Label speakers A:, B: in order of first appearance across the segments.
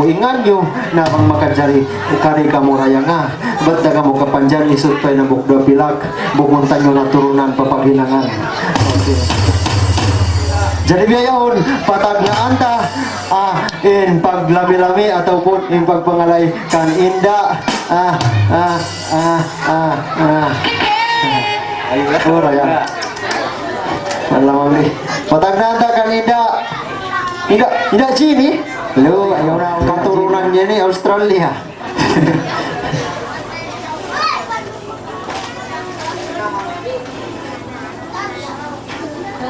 A: ingan nyo na bang makajari kari ka mo raya nga ba't na ka mo kapanjan isot pa'y na bukda pilak bukuntan nyo na turunan papaginangan. Okay. Jadi biyayon patag na anta in paglami-lami ataupun in pagpangalay kan inda oh raya malamang ni patag na anta kan inda tidak sini lu keturunan ini Australia.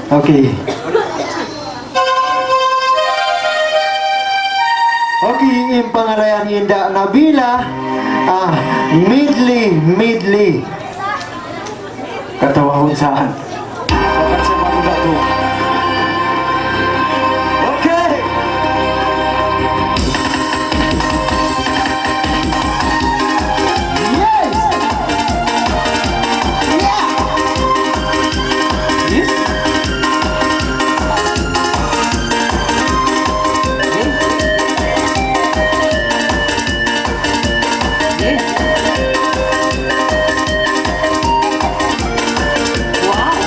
A: Oke. Oke, yung pangalayan Inda Nabila Midli katawahon saan sakat sa mga to. Oke. Yes. Yeah. Yes.
B: Wow.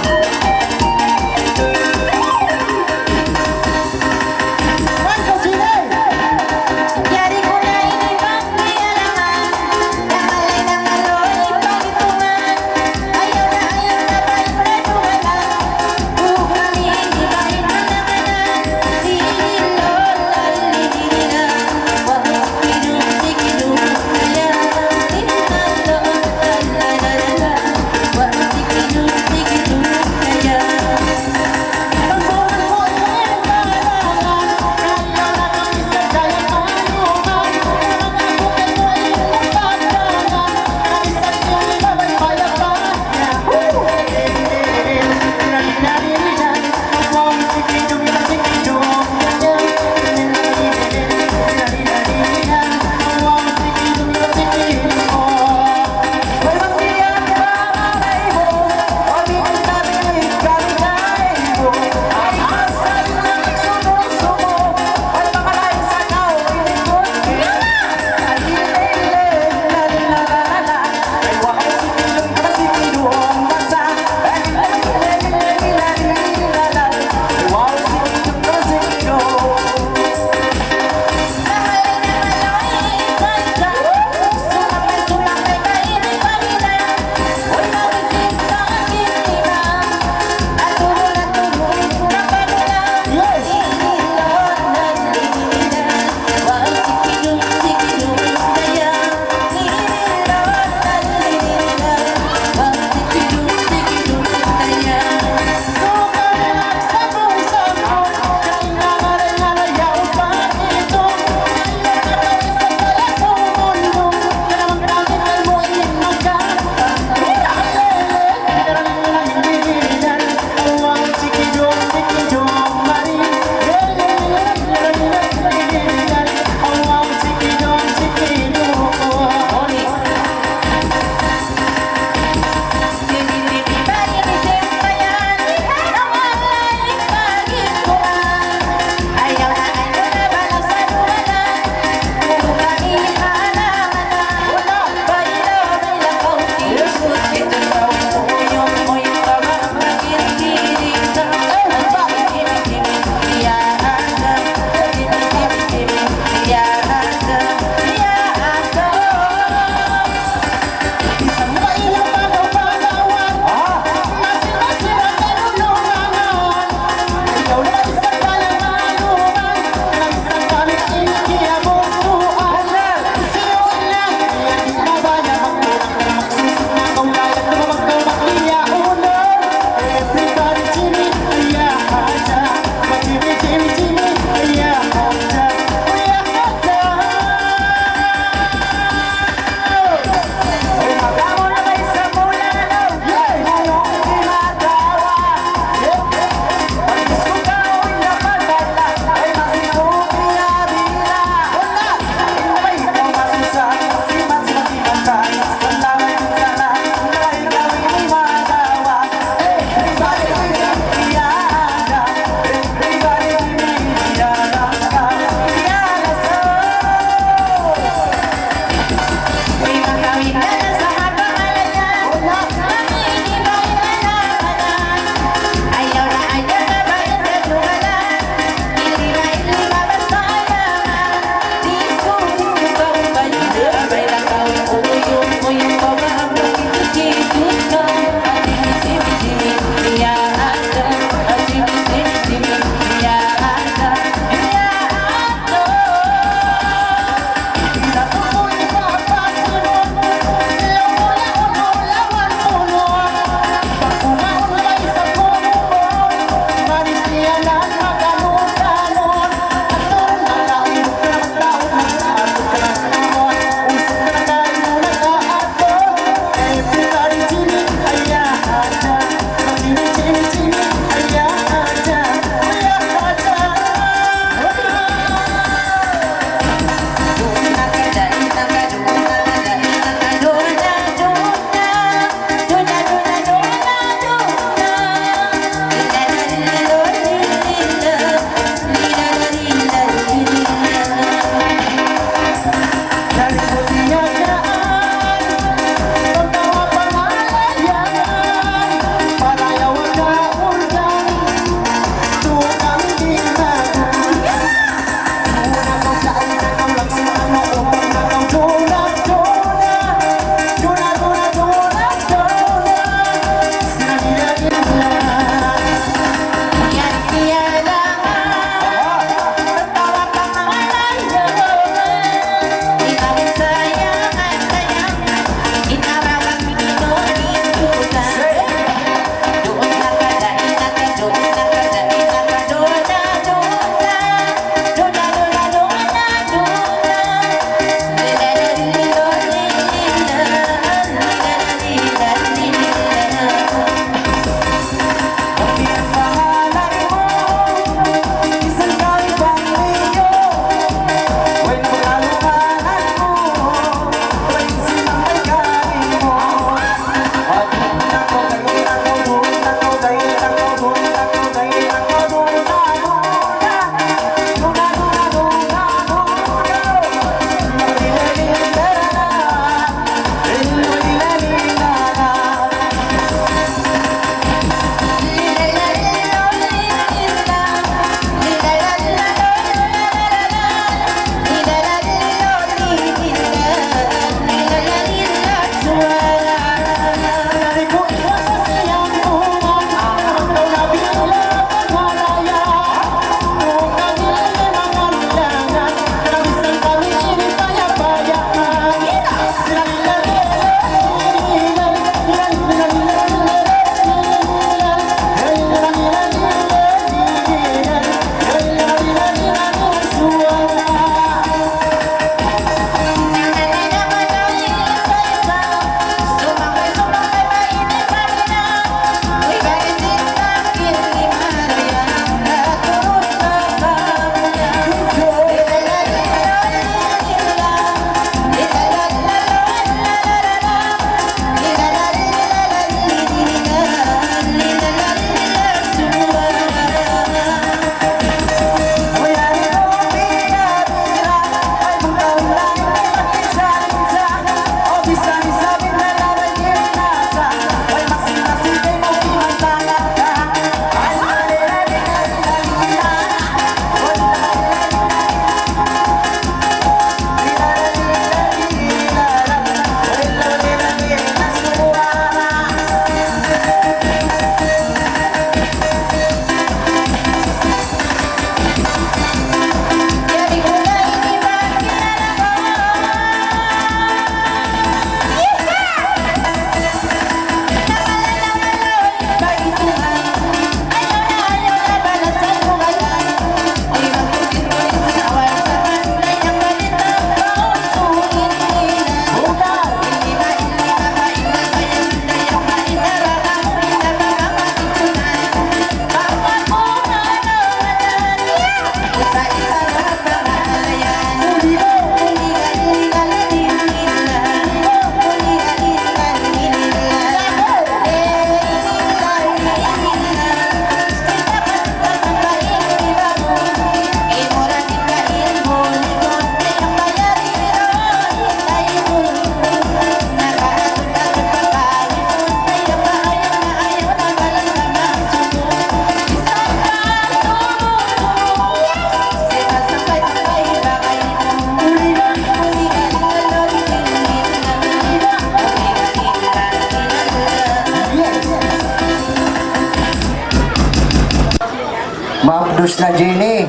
B: dos na Jenny.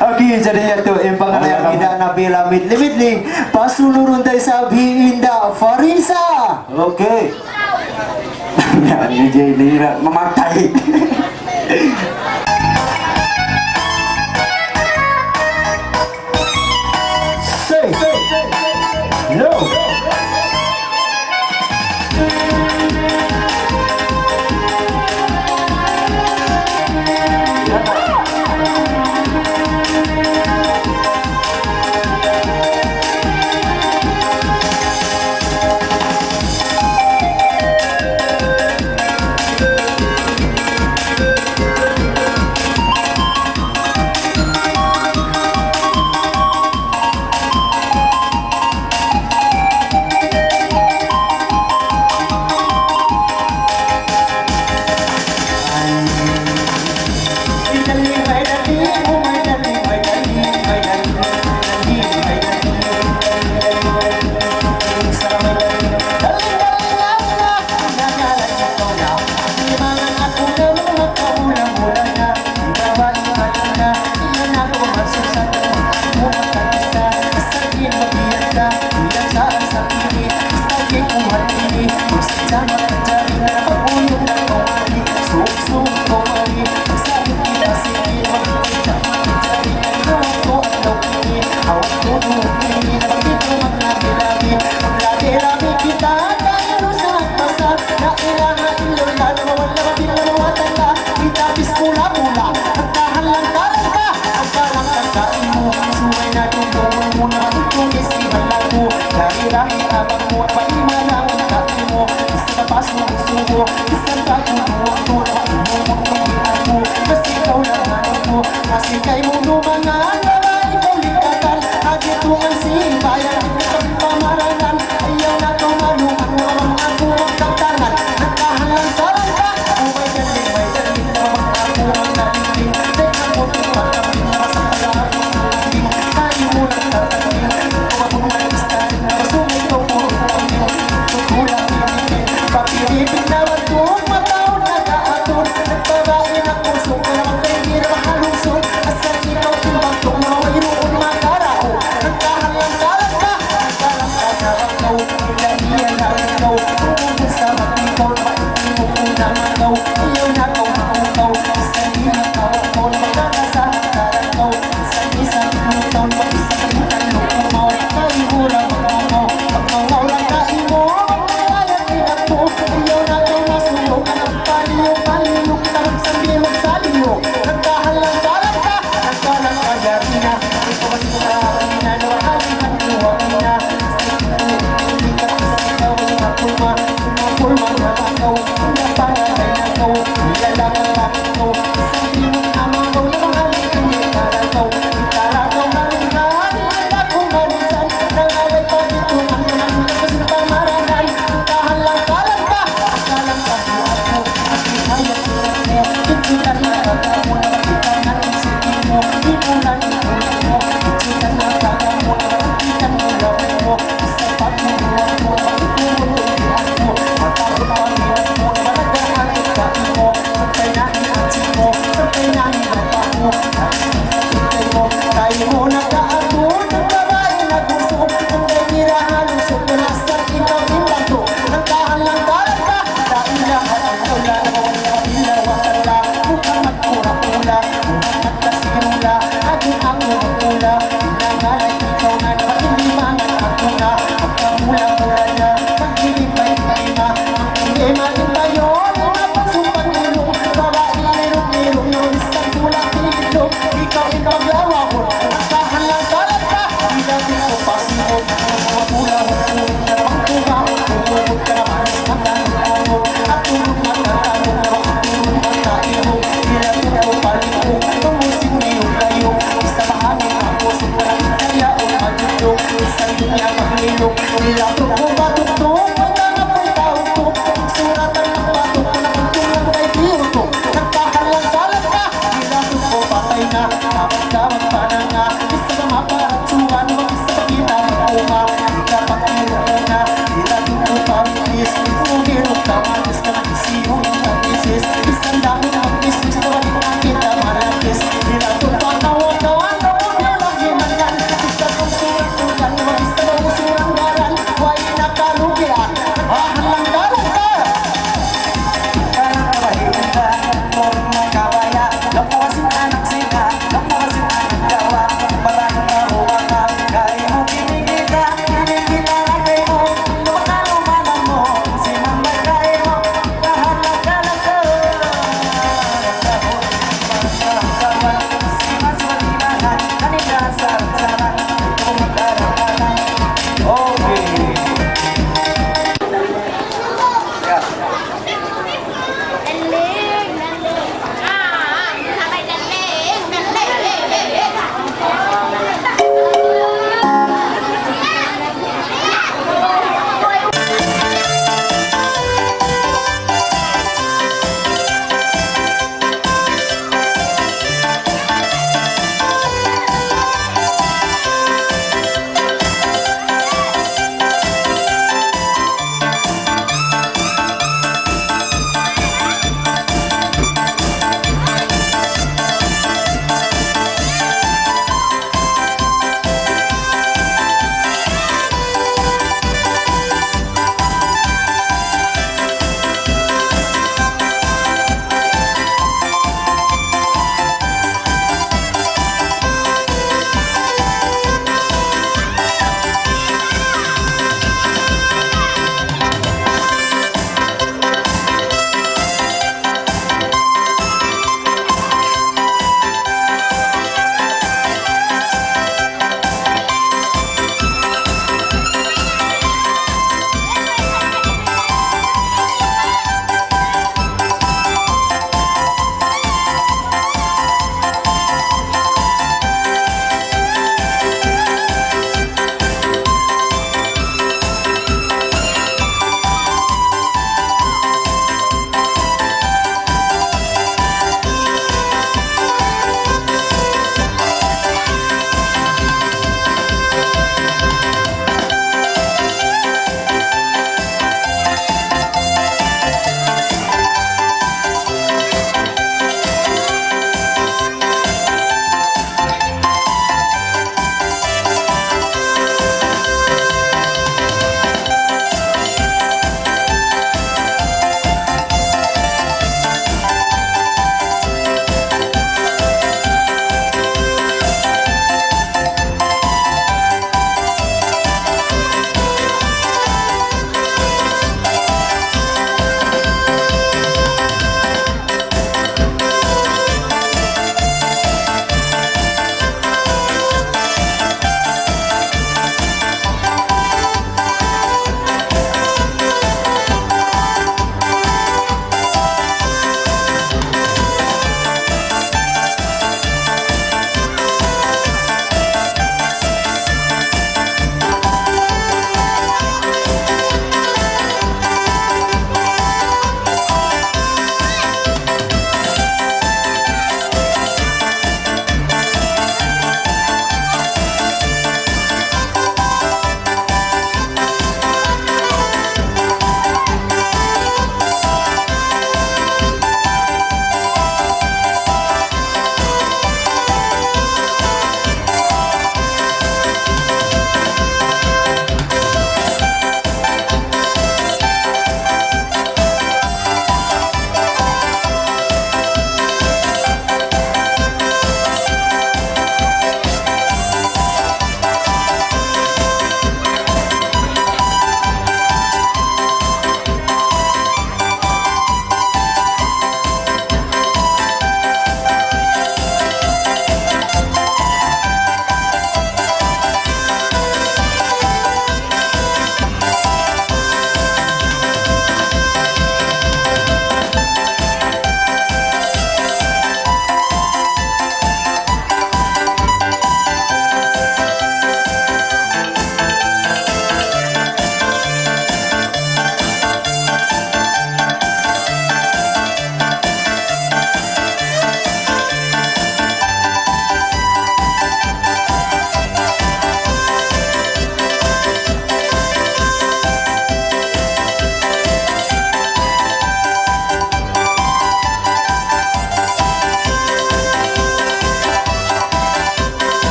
A: Okay, jadi itu yang pangalan kita Nabila Midli pasulurun tayo sa Inda Farisa.
B: Okay. Ni Jenny mamatay.
A: Say no.
C: Kay mundo mga lalay kaulikatan Adi tungan si bayan Ang pamaranan Ayaw na tumalungan Ang ako magkagtangan Nagkahalang sarang ka May daling Naman ako ang naliling Teka mo pagkapin Sa kalapos natin Tayo mo lang nataling Kumabong na istan Masumay ko po Tutulang pinigin Papilipin na matun Mataon na kaatun Nagpabain ang puso Kaya magpahir mahalungsod Asal ikaw timbang Kung mayroon makarao Nagkahalang kalang ka Nagkalang ka na ikaw Ilaniyan na ikaw Kung sa matikaw Maitin mo kung namagaw Ayaw na ikaw maukaw Isang hinakaw Ikaw magkakasal Karakaw Isang lutaw Pag-isang lutan Lukumaw Kahihura Magaw Pagmawaw lang kain mo Magmayayat inak mo Ayaw na ikaw masuyo Anak paliyo Paliyo Tarap sa bilog sa liyo Nagkahalang kalang ka Nagkalang ka Yarina Ikaw mas makakamina Nawahalihan Luwamina Hindi ka Ikaw ang pulma Pulma na akaw Hindi pangalay na ikaw Nilalang ang ikaw Isang limang amagaw Na mahalik Hindi karagaw Itaragaw na ringan Wala kong manisan Nangaway pa dito Ang nangyayos na pamaranan Nagkahalang kalang ka Nagkalang ka Di ako At ihayat ko mo Itulan na kagamo Nakita na isipin mo Inulan itulan mo Itulan na kagamo Nakita mo lawan mo Isa pagmuruan mo Pagtulong mo Matapos ang hirap mo Malagahan ang kain mo Sabay na iatsin mo Sabay na hinapa mo Sabay mo Tayo mo nagkaatun Ang babae na gusto Ang ganira halusot Wala sa ikaw imbato Nagkahalang kalang ka Dahil lahat ang kaula Nawala ilaw ang kala Mukhang magpura-pula Mukhang magkasirula Aging ako magpula Pinangalay ikaw na Hindi mangan ako na Magkamula-mula na Maghilipay-pay na Hindi magintayo Napagsumpang ilong Babae merong-merong Yung isang tulak ilong Ikaw ipaglawa ko Nagkahalang kalang ka Ilagin ko pasimod Mapula-mapula Pagkuha Tumubod ka naman Ang tanong At tulog na tatalo Tulog na tayo Ilagin ko palito Tumusing niyong layo Isa mahangin ang puso Kaya o majuyo Isang dunya maglilok Ilagin ko batutong Pagkakapoy tao ko Suratan ng batok Nakagtulang kay biro ko Nagkahalang kalang ka Ilagin ko patay na Kapag-kapag pa na nga Isa ka maparatsuhan Mag-isa ka kita mag-uma Ikapag-iro ko na Ilagin ko pamilis Ipugiro ka Matis ka mag-isiyong Isis Isang dami na ang business Na wali ko makita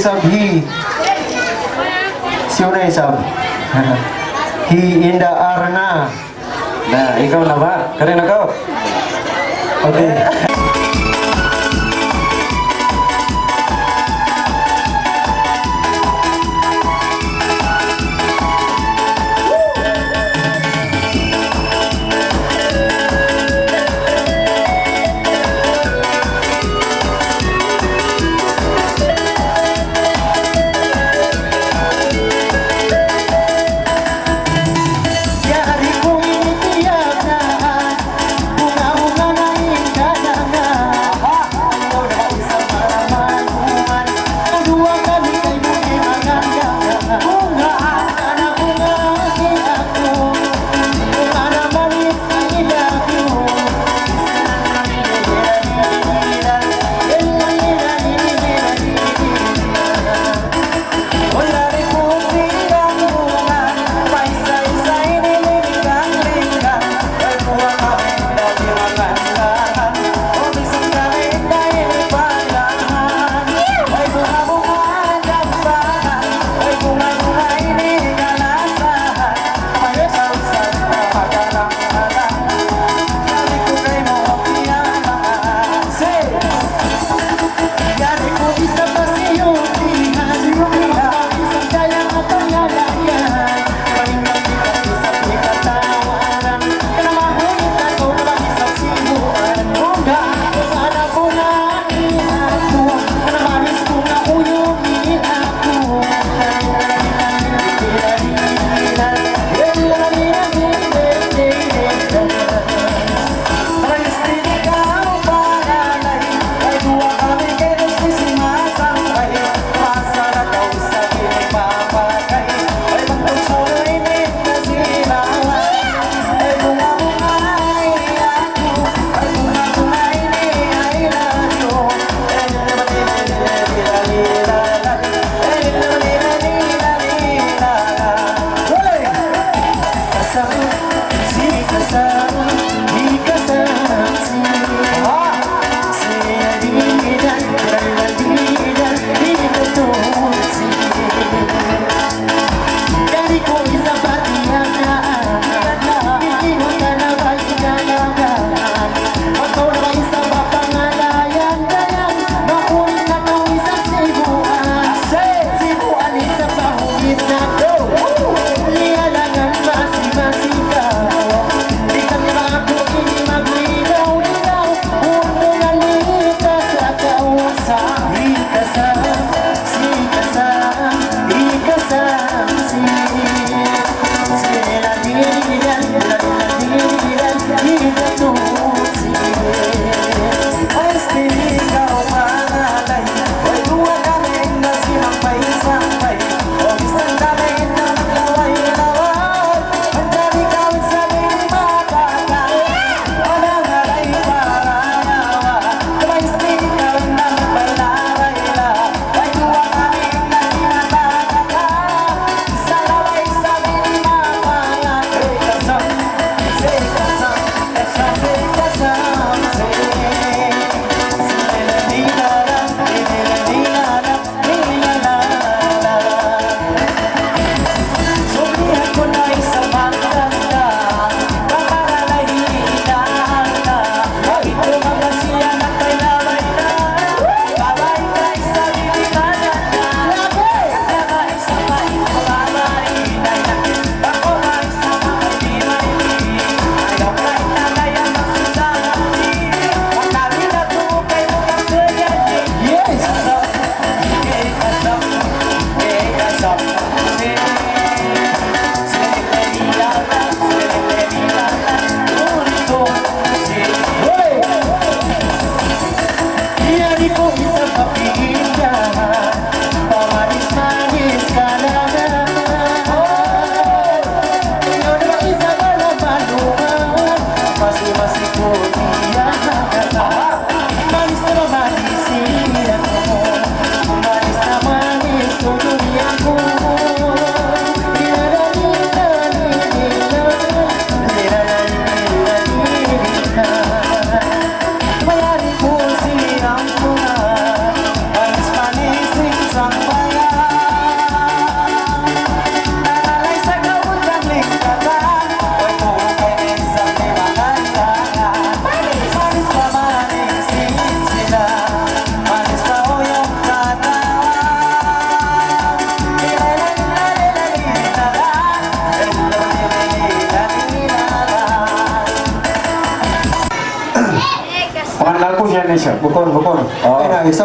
A: sab he. Sino sab? He in the arena.
B: Nah, ikaw na ba? Karin ako.
A: Okay.
C: Yari ko initiyak na bunga-bunga na hinggadangan. Ayaw na isang maramanuman, kadua kami kay muli magandangan. Bunga na bunga aking ako, bunga na manis ang ilagyo. Wala rin po silang bunga, paisa-isa'y nililigang-ligang. Ay buwa kami dati magandahan, o bisang kami tayo palahan. Ay bunga-bunga dambahan, ay bunga-bunga inigalasahan. Paisa-isa'y napagalang-alang, sabi ko kay mo pinamaan. Say! Yari ko isa pa siyutihan, isang dayang at pangalayan. Pahingang kita isang ikatawaran, kanamahulit ako na mag-isang sibuan. Bunga, bunga na bunga ako, kanamanis ko na uyong ako. Parang istini ka ang pangalay, ay duwa kami kay Diyos ni simasangkay. Masarap daw sa pinipapagay, ay magtugso
B: na siya.
A: Bukon, bukon.
B: Oo.
A: Kaya na, isa.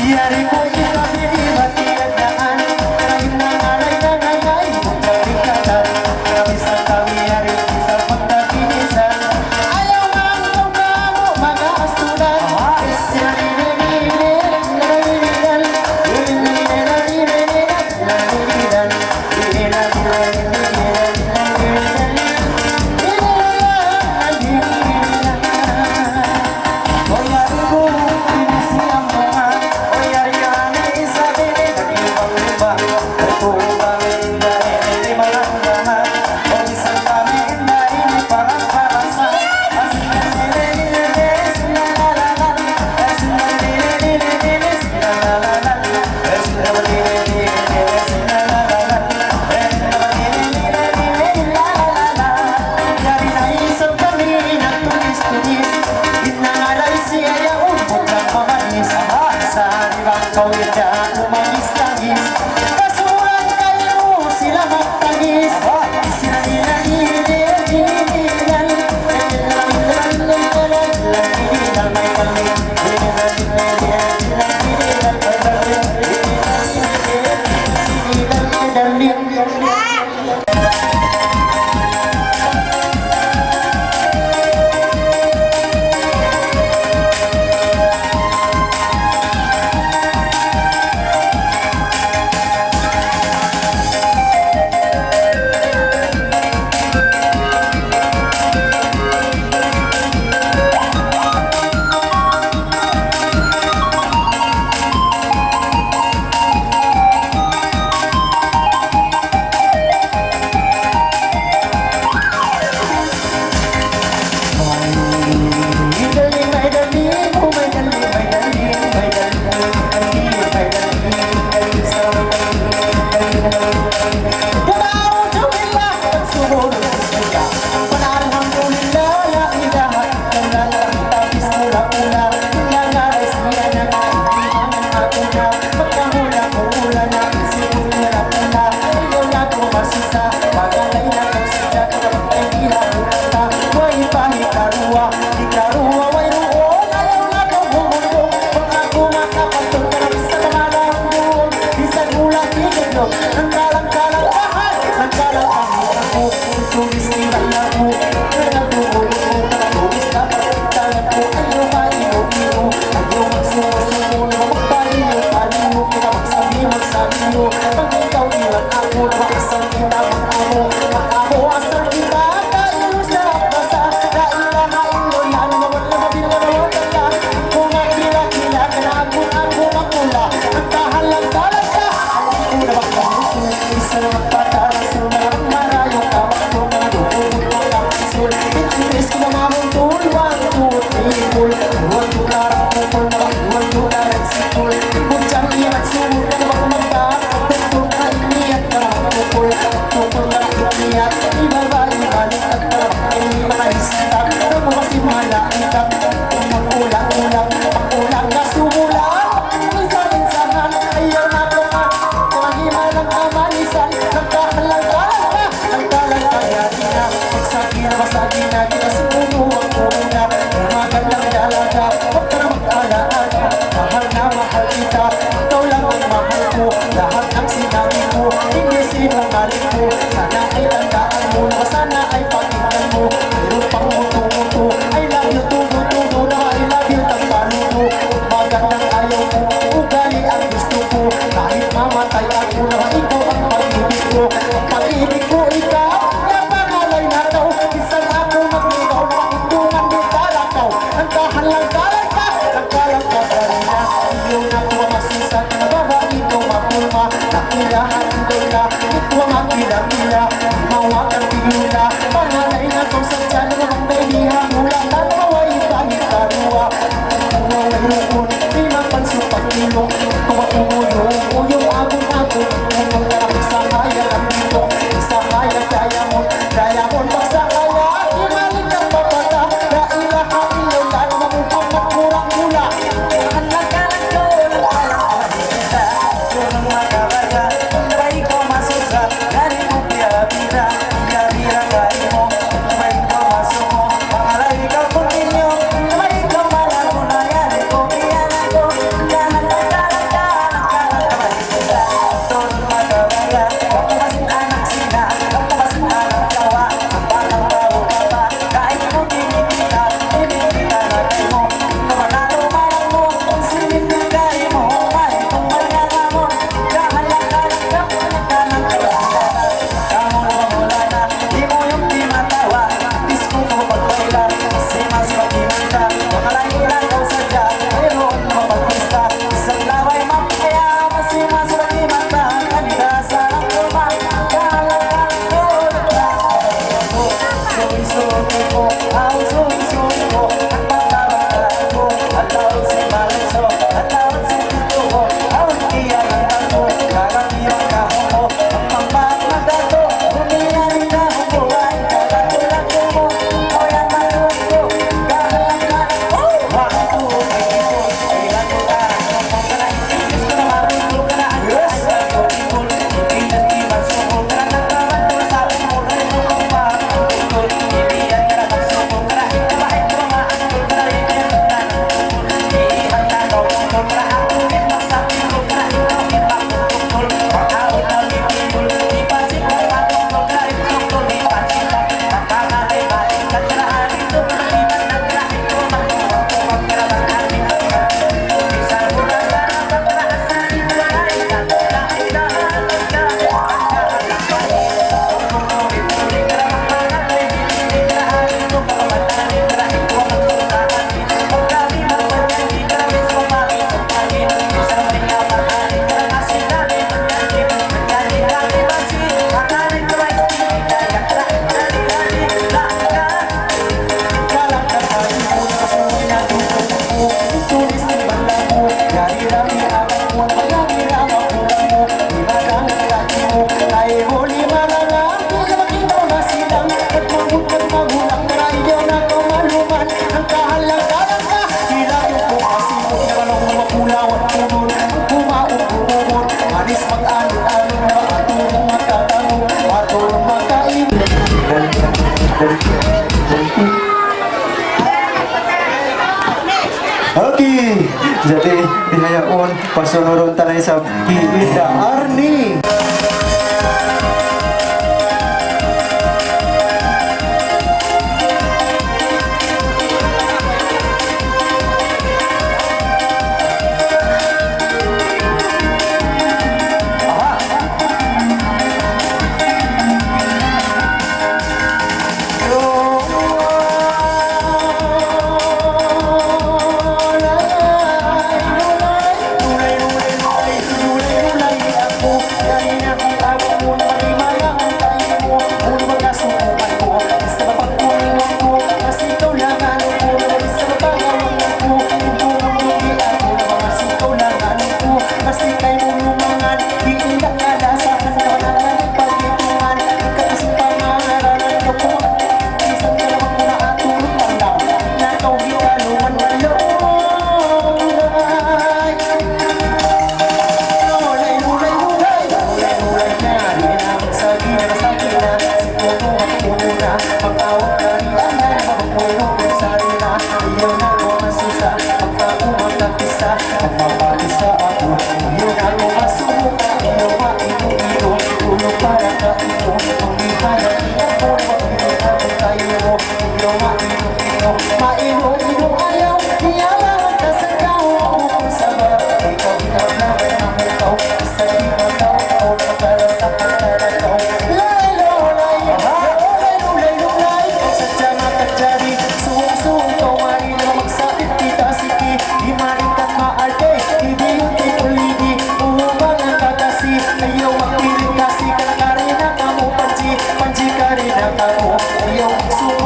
C: Yari ko isa binibatian daan Kahit nangalay na ngayay Bukari ka na Grabe sa kami yari isa pagkakinisan Ayaw nga ang ikaw mo mga asturan Kasuhan kayo sila magtagis Ruon, di mapansupang ilong Kuwa umuyong, uyong abong-abong Umong karap sa kaya lang dito Sa kaya diamond, diamond pag sa kaya Kimalik ang papata, daila ka ilan Mamukhang magkurang mula
A: Okay, jadi dihayaon pasunuron tanay sa Kiida Arni.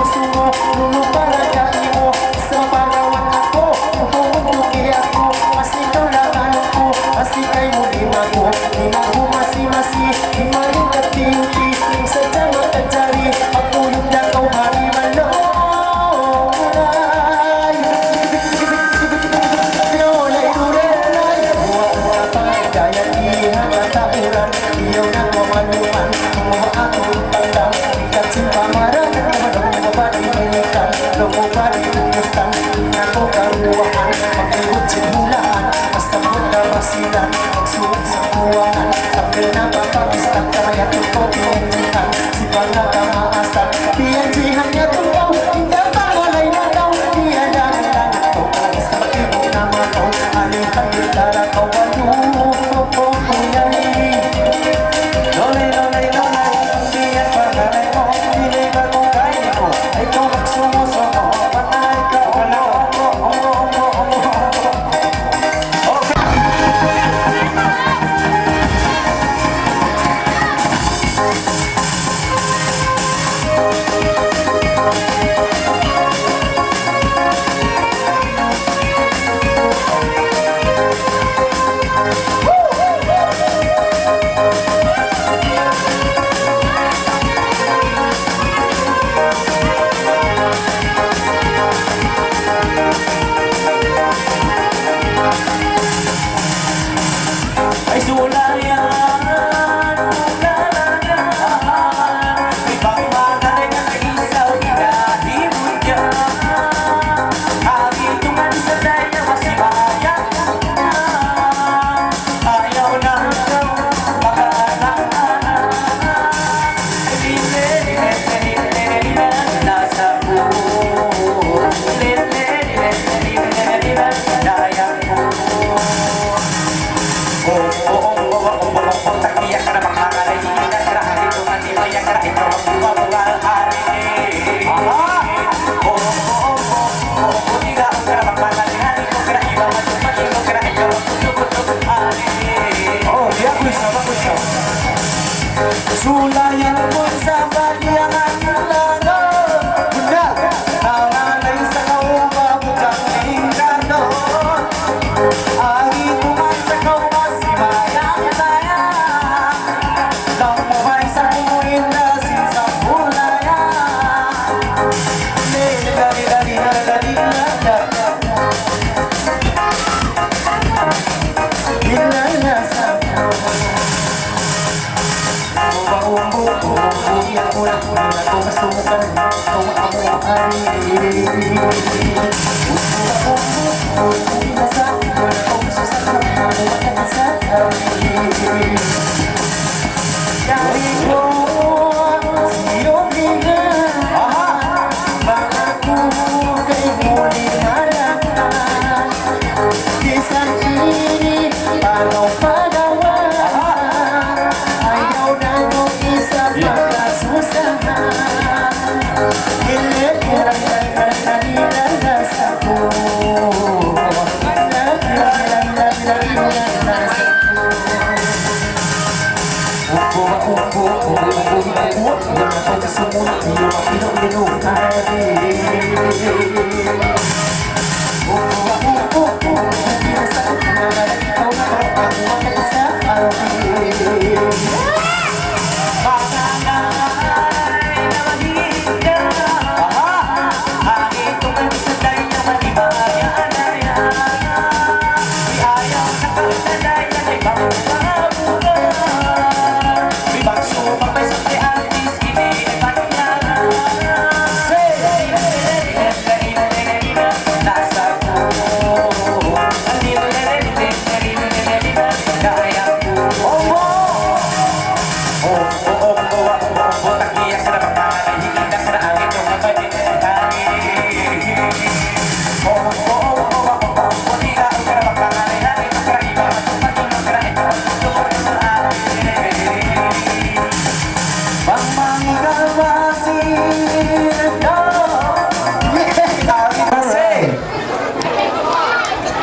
A: Sumo, lulu para kaimo sa pagawan ako, upong
C: PNG-han si pangakamaasal PNG-han niya tumaw hindi pangalay na daw tiada ng langit ko lagi sa matibok na mataw alihan gitara ko payupopoyay
B: Lolay, lolay, lolay, hindi yan pangalay mo. Pili ba kung kaya ko? Ay kung magsumuso ko, patay ka. Wala ako, ay sulayan, ulalayan. Ibang magaling ang isaw, hinahimod niya. Hagitungan sa daya, masimayang na. Ayaw na ikaw, makalanganan. Nasa puso, daya ko. Takiyak ka na makakalayin at kahit tumatibay ka na ikaw ang buwag-buwag-hari. Budiga ang ka na makakalayin ikaw ka na iba masumat ikaw ka na ikaw ang buwag-buwag-hari. Di ako isa, ako isa. Sulayan mo sa baliangan lalo Bunda, nangalay sa kaubab kang ingkado Agi tuman sa kaumas si Mayang saya Nang muhay sa kumuin na sa bulaya
C: Inalasa Kisah ini palau padawan Ayaw na nung isa pagkasusahan Ilan nasa ko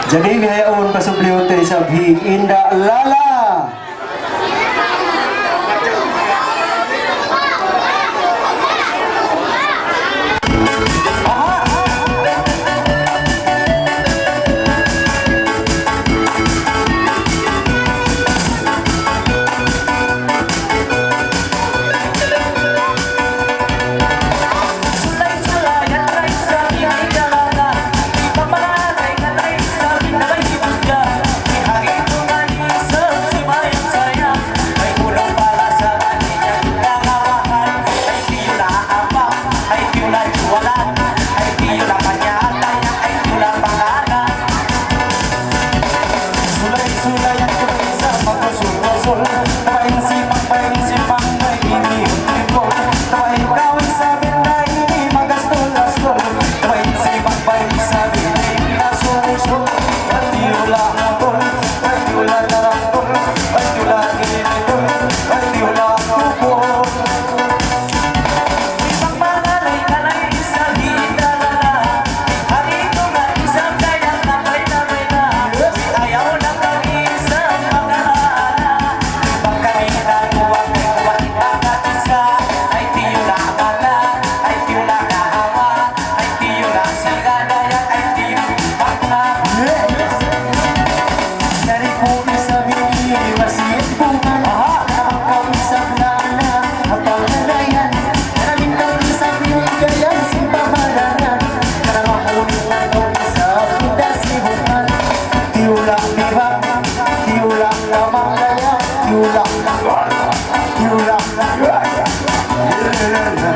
A: Jadi ngayon pasubliyon tayo sa Bhing Inda Lala.
B: Sulay-sulayan, ray sa biyay, dalala. Ibang malagay na ray sa biyay, Everybody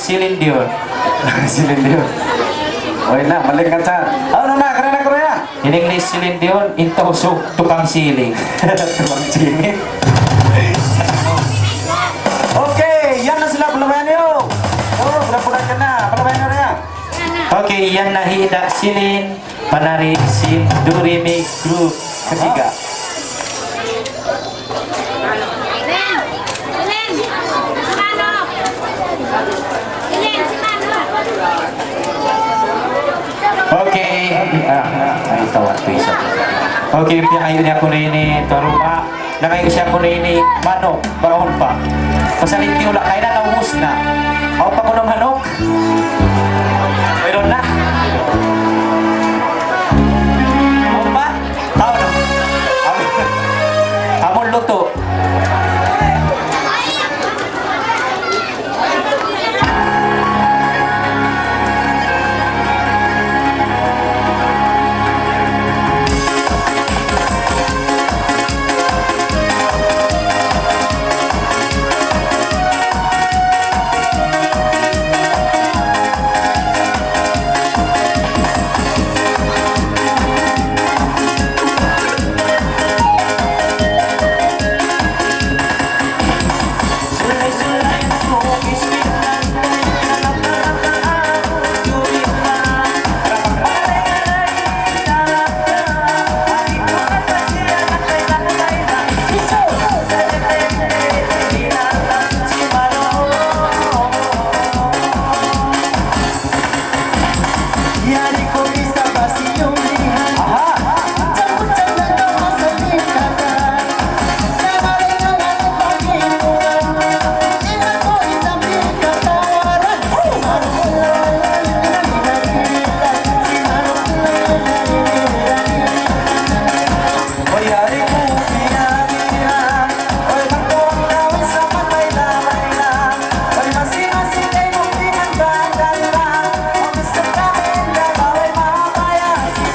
B: Celine Dion.
D: Celine Dion. Oy na, maling ka sa. Ano na, karena Korea.
B: In English, Celine Dion, into tukang siling.
D: Tuwang singit. Okay, yan na sila palabayan niyo. Oh, pula-pula ka na. Palabayan niyo rin.
B: Okay, yan na hida silin, panari sin, duri mi group ketiga. Okay, ay tawag ko isa. Okay, pinakayo niya ko rin ni Tarupa. Nakayo siya ko rin ni Manok, barahon pa. Pasalit niyo lang, kaya na naubos na. Ako pa ko ng manok. Mayroon na. Ano ba? Tao no? Amon luto.
C: Yari ko bisa basi yung lihat Campur-campur ng masaling kata Namalay ng ating pag-inuran Ina ko isang katawaran Si Marulay, si Marulay
D: Oy, hari ko pinagilihan. Oy, takbo ang laway sa matay-laway lang. Oy, masing-masing ay mong pinagdadala. Ang isa namin, laway mamaya si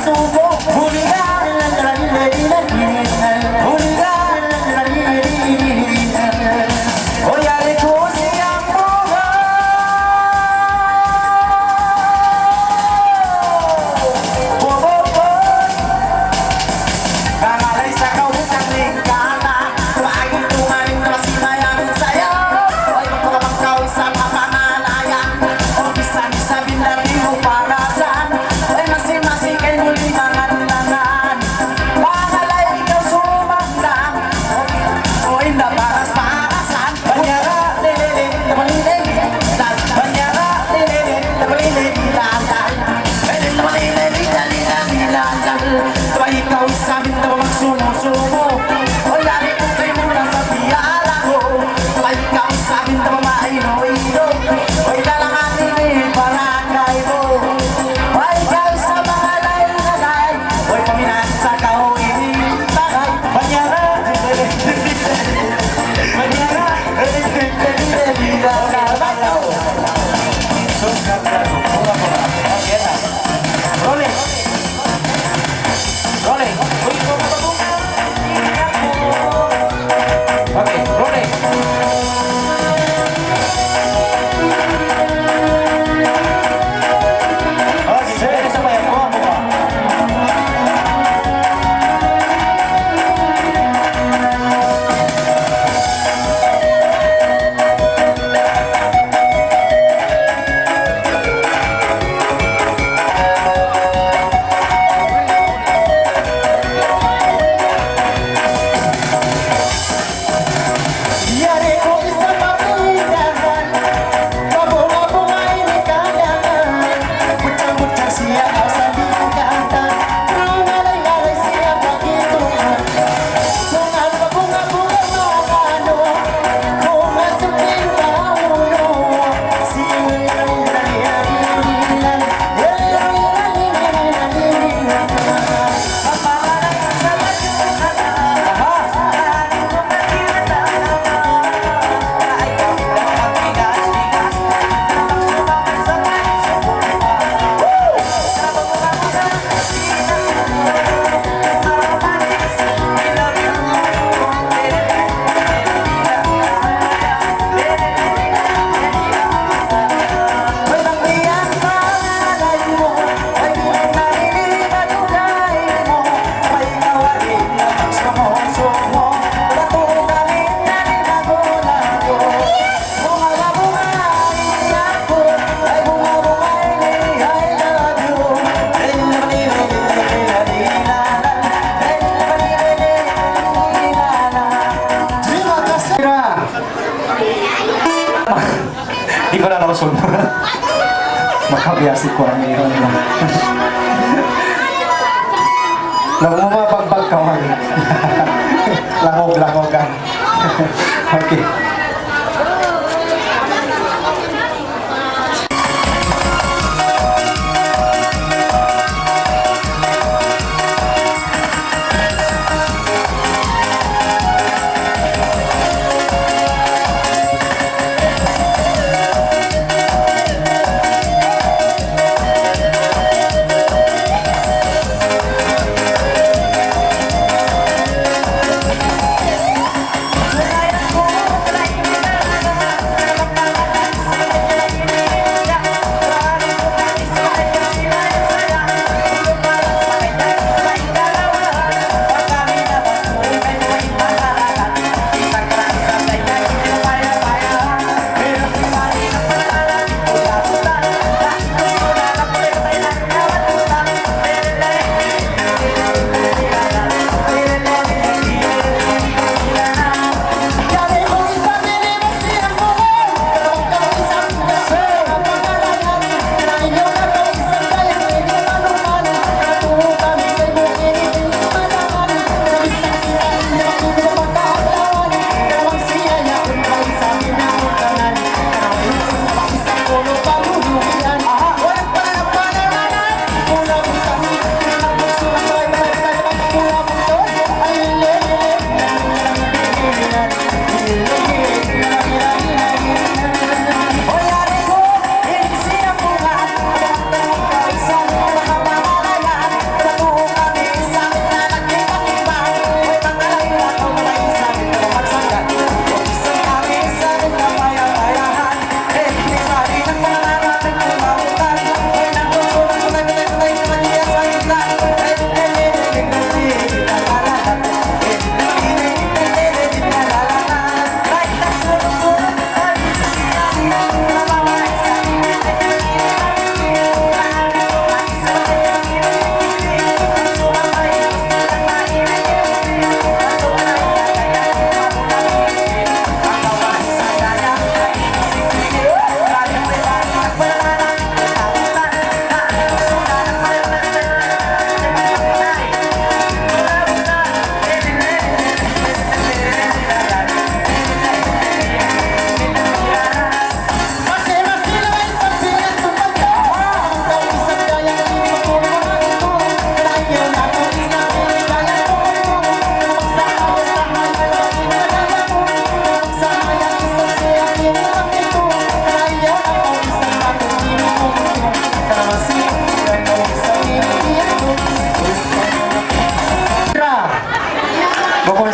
C: subo. Huligan, o yari ko siyang Kangalay sa kawutang lingkana, tumaagin tumaling na masimayamin sa'yo. Ay magpapagkawin sa kapanalayan, o bisan-isa binari mo parasan. Ay masin-masin kay muli mga langan. Kangalay ikaw sumagdang, o inda paras-parasan. Banyara, lililin, namalilin, dan banyara, lililin, namalilin, dan lililin, namalilin, dan Diba ikaw sa amin na magsumo-sumo? O lari ko kayo muna sa biyala ko. Diba ikaw sa amin na maino-ino? O ilalanganin barangay mo. O ikaw sa mga laylagay. O paminaan sa kauinin tagay. Banyara, banyara,
B: Rolling. Rolling. Okay, rolling. Okay, sige, sabay ako.
C: yari ko isa papigahan. Pabunga-bungay ni kalangan. Butang-butang siya sa bingkatan. Nangalay-ngalay siya pagitungan. Sungal pa bunga-bunga mga ano. Kung nasupin ka ulo. Sinilalihan.
B: Di ko na nakasunod. Makabiyasi ko ang iyo.
A: Nagmamapagbag ka man. Langog-langogan. Okay.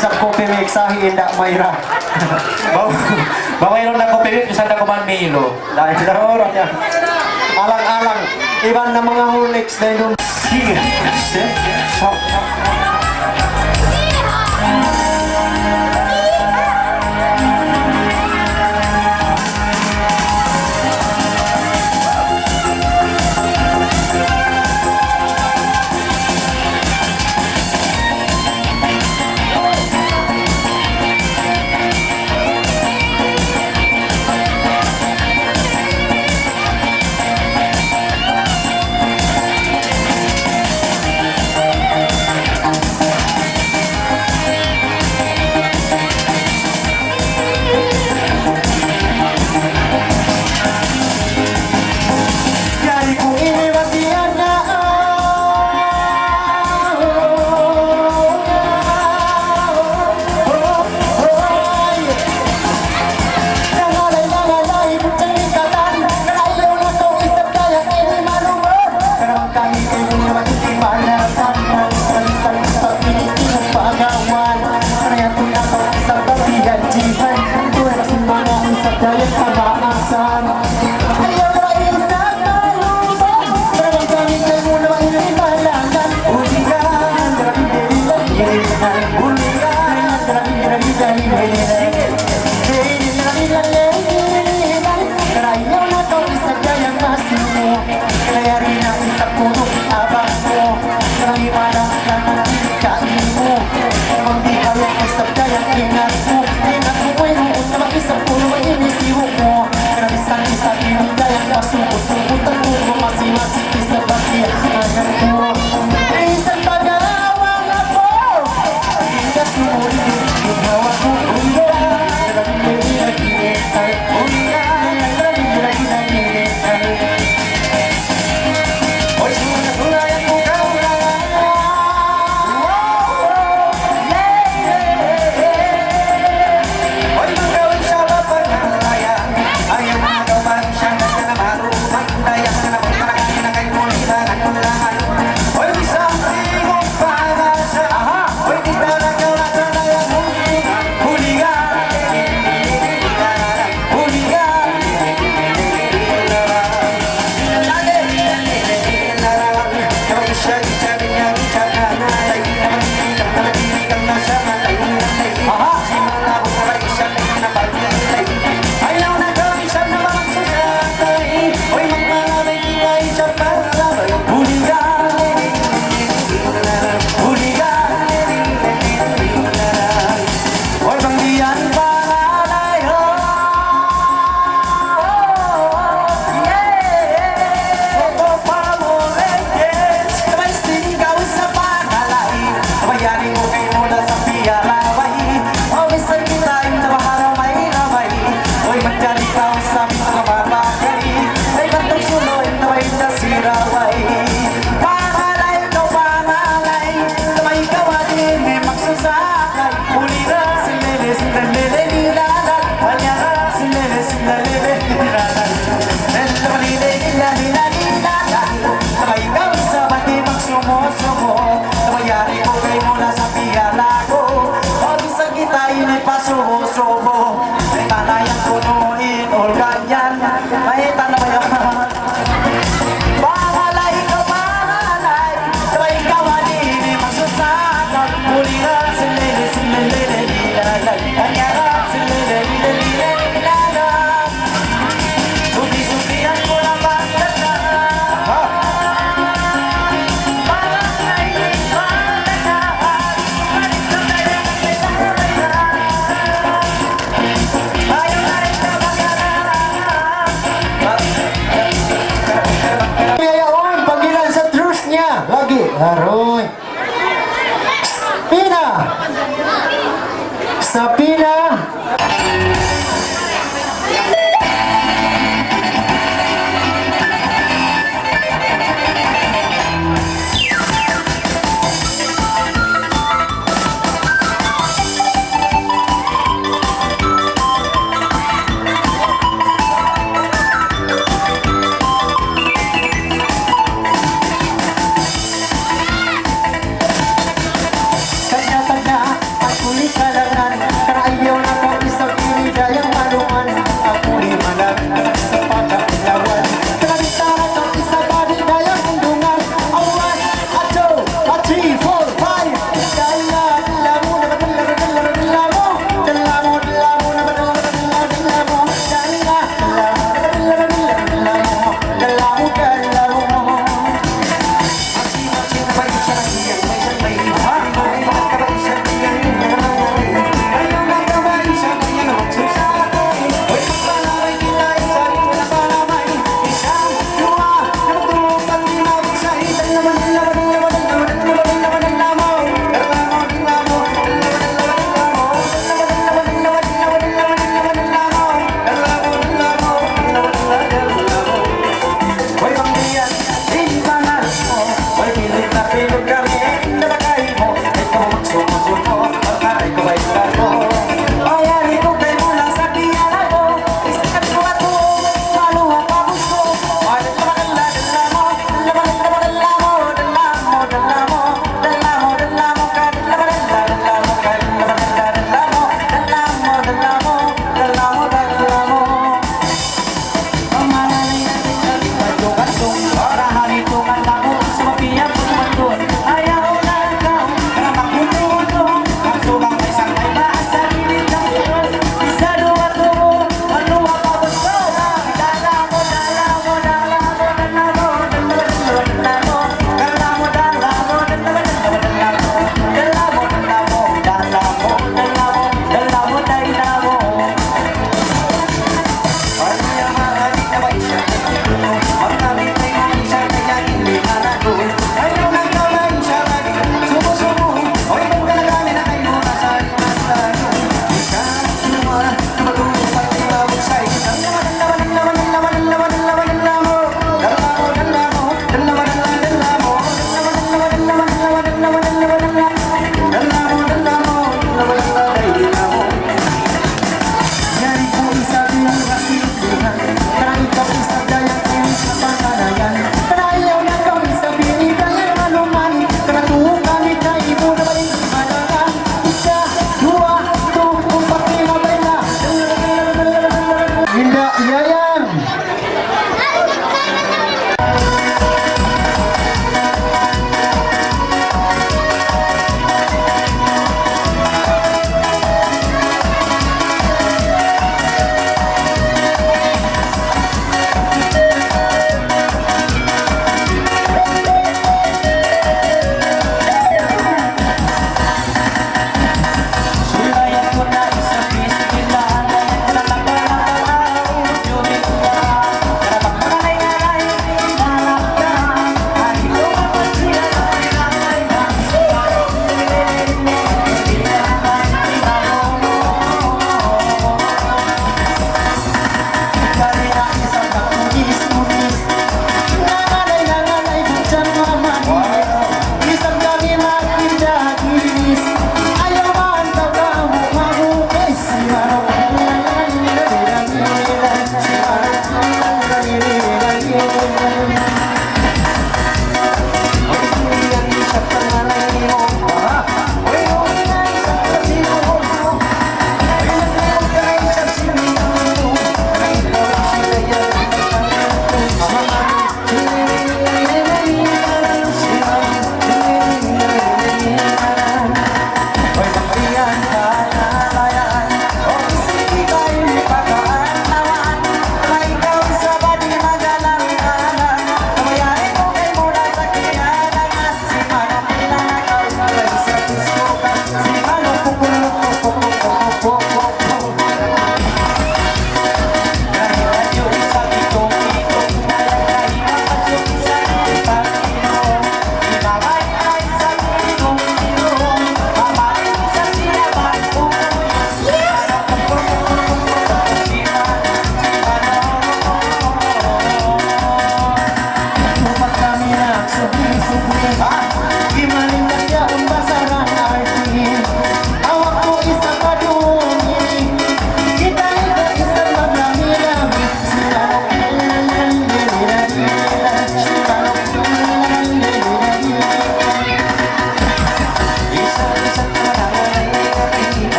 A: sa kopi mix sa hinda Mayra.
B: Bawairon na ko pipit, bisa na ko man milo.
A: Dahil laro niya. Alang-alang. Iban na mga Rolex na yun.
B: Sige. Shop.
C: Yari kung iniwagyan na nangalay, butang ikatan ayaw na kong isap kaya ini malungod pero ang kami ay naman hindi malatan balisan sa pinitin pagawan kaya tunang ang isang babihan jihan ito ay kasing mga isap kaya kabaasan ayaw na isap malungod pero ang kami ay naman hindi malatan uligan Karayaw na to isa kayang masimo Kaya rin na isa puno abang mo Karayimana ka na kain mo Kung di kaya isa kayang ingat mo Ingat mo ay noon na mag-isa puno ay inisiwo mo Karamisan isa pinig kayang masuko-sukutan mo Kumasi-masik isa bakiyanan mo Isang pag-aawang ako Hindi sumulit Ginawa ko Subo-subo May tanayang punuin All ganyan May tanayang Pangalay ka pangalay Sabay ka manini Magsusakan Muli na Silili silili Lilalag Kanya na Silili silili Lilalag Subi-subihan ko lang Pagkata Pangalay
A: Yayaon, panggilan sa truce niya. Lagi. Aroy. Pina. Sa pina.
C: Kanya-tanda at kulit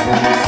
C: Ay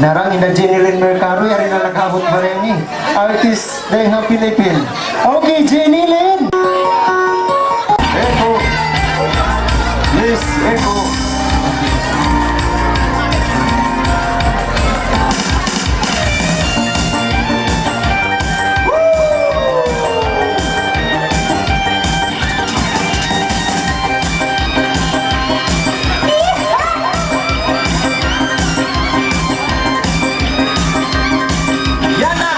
A: Narang ina Jenilyn Mercado, yari na nakabot ba rin ni? Artist dahil ng Philippine. Okay, Jenilyn! Echo. Miss Echo.
D: Yan na!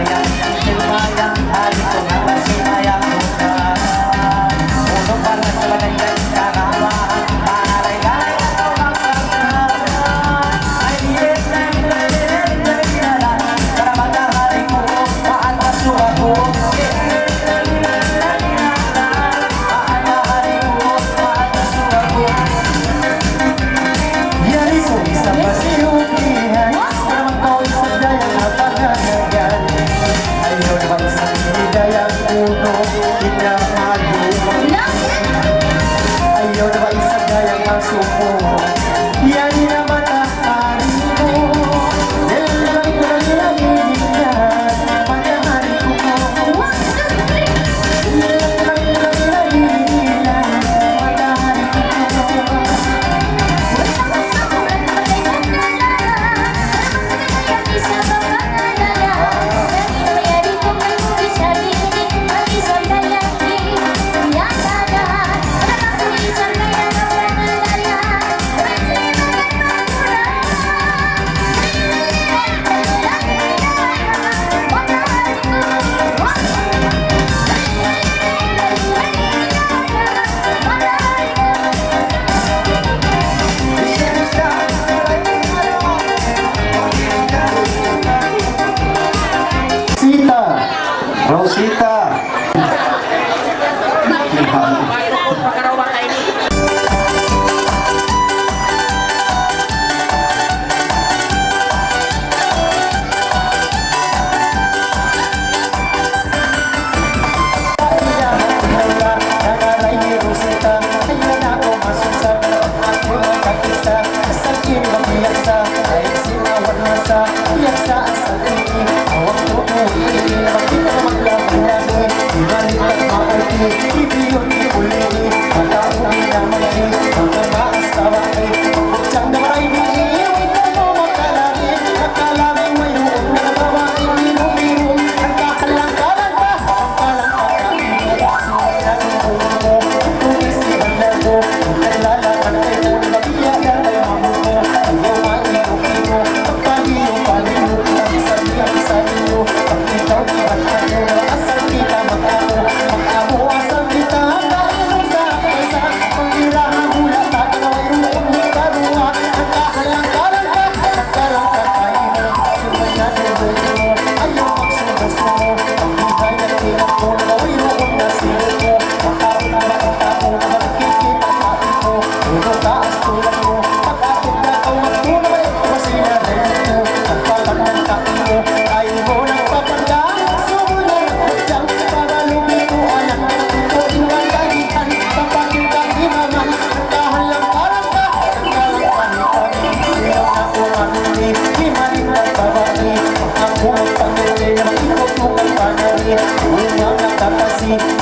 C: sayang Silmayang hari ko nga Silmayang bukan Puno pala sa balanggan Karamahan Maray-garay Ako ang pagkaharan Ay liit na nilala Karamata hari ko Maan masuha ko Yari ko isa pa sinukihan Naman ko isa dayang napaganagan Ayaw naman sa hinidayang puno Pinamaluman Ayaw naman isa dayang masupo Yan naman ang hari mo Nilagay ko na nilaginigan Pagkahari ko Nilagay ko na nilaginigan Pagkahari ko
A: Rosita.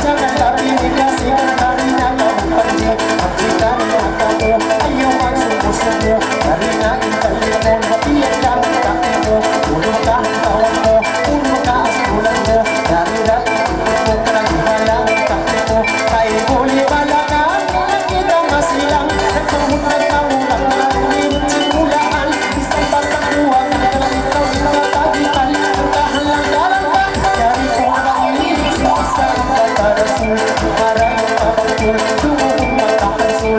A: Jangan tapi dikasih karena kamu pergi Majikan aku ayo masuk semua karena intelipon hati yang kamu kakimu Unukah kawanmu, unukah sebulanmu Dari rakyatmu kerana malang kakimu Hai boleh balakan kita masih lang Kemudian kamu lang melalui cimulaan Isang pasang uang dalam kau lima tagihan Entahlah dalam dari orang ini Isang kata Rasul Marah kapatul Tunggu mata Rasul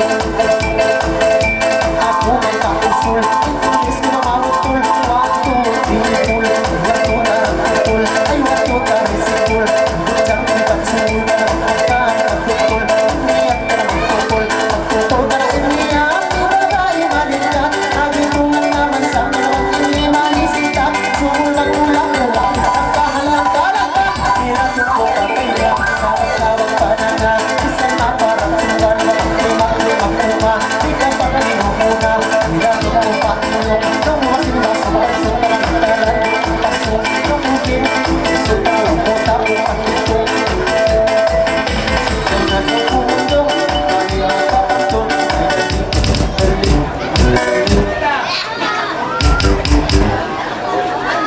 A: Aku minta usul Tulis nama betul Waktu timbul Waktu darah betul Ay waktu tarisikul Bujang kita semua Akan betul Niat kena betul Betul kena niat Berbagai malika Agi tungan naman sa ini manisita Sumulang-ulang ulang Langkah-langkah Hirap ko kapila Kawag-kawag panana Isang aparang suwan Limang-limang kuma Ikaw pa kanina Hirap ko patulong Kamu masih masuk-masuk Talan pasok Kamukin Sutalang ko tapo Pagkito Dengan kumundong Kaya kapatong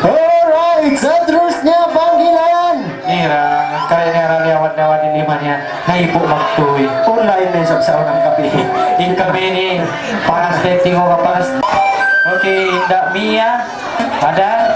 A: Alright, seterusnya panggilan
B: Nira, kaya nira liawat-liawat di limanya Naipo magtuwi
A: online na yung sa unang kape.
B: In kami ni Paras dating o kapas Okay, Indak Mia Ada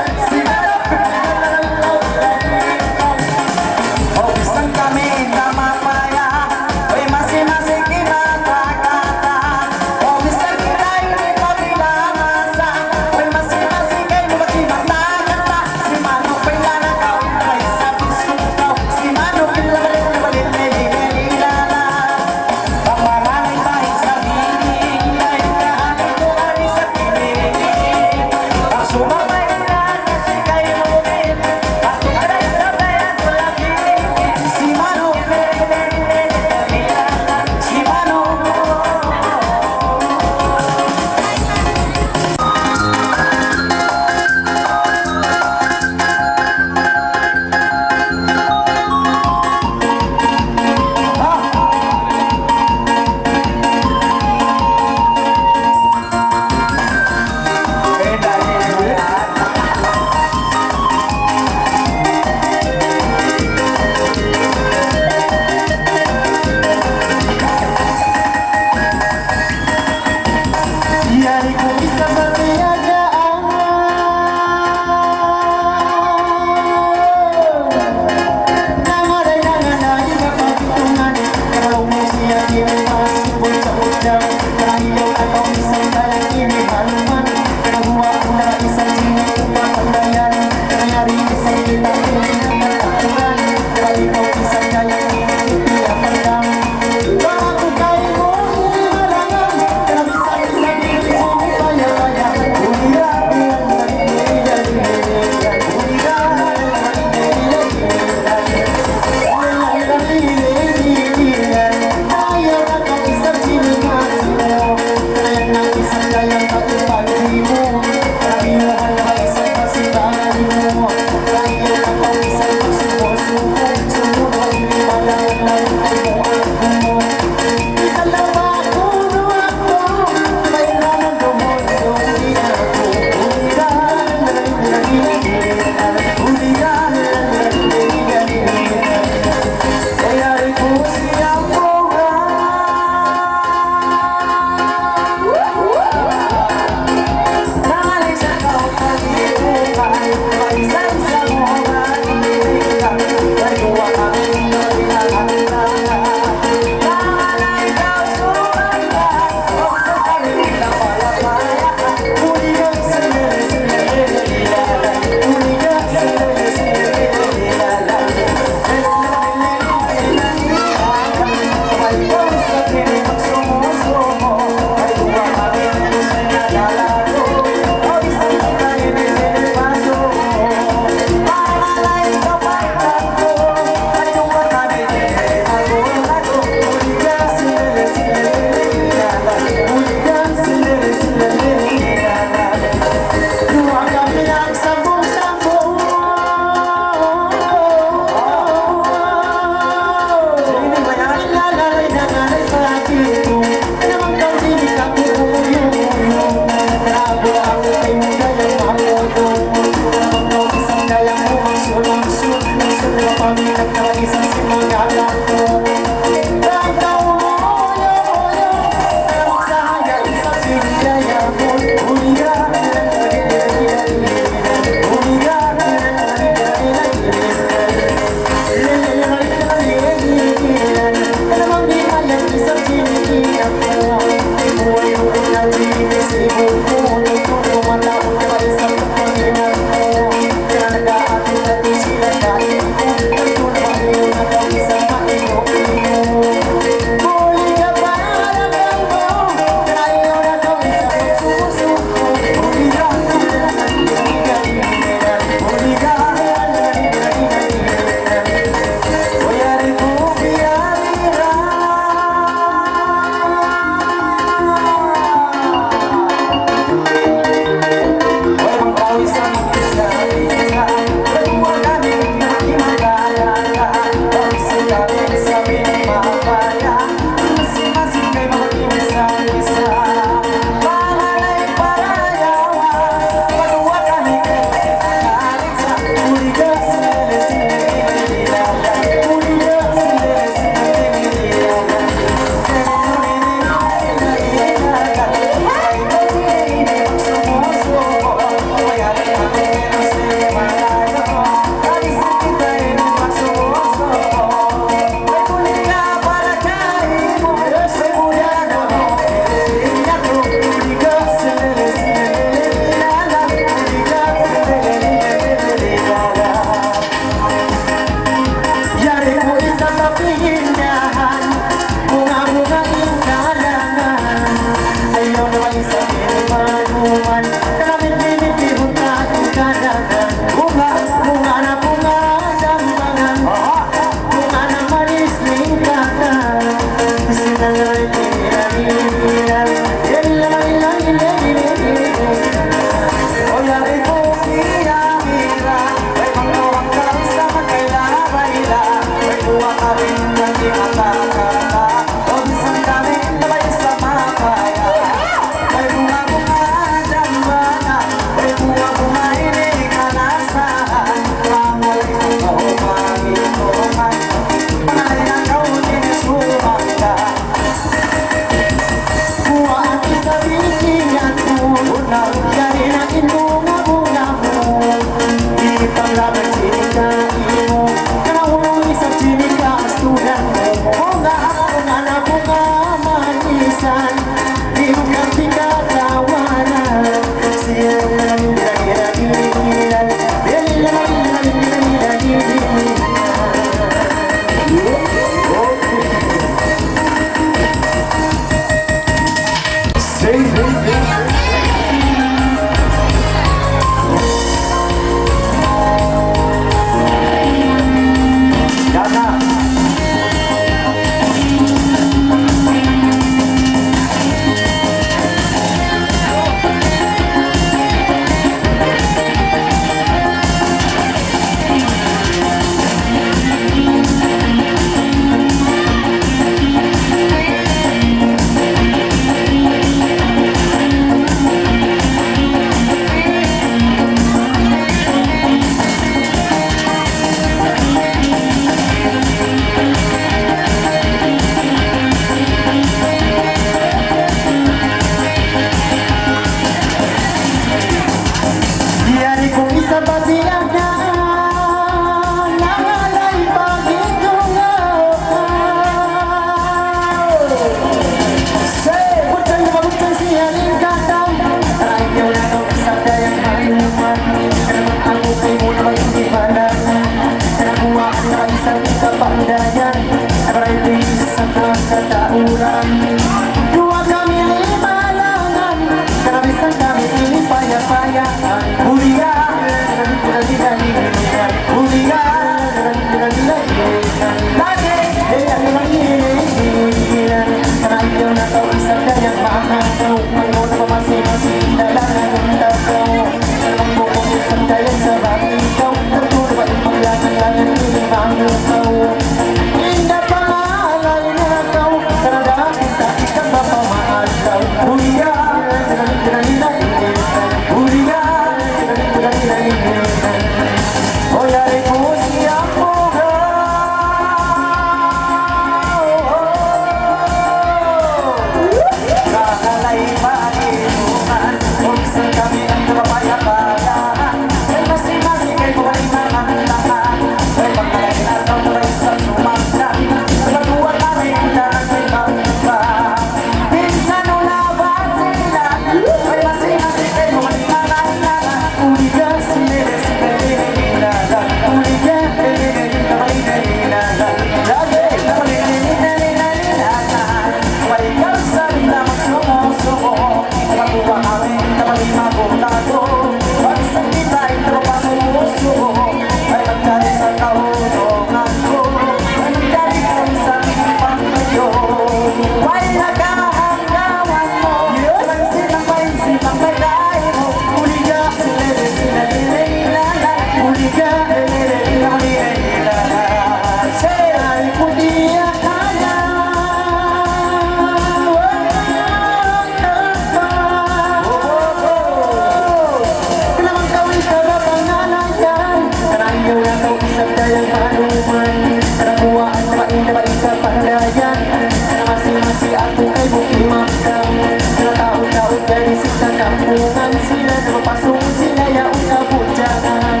C: Sinampungan sila na mapasok sila yaong kabunjangan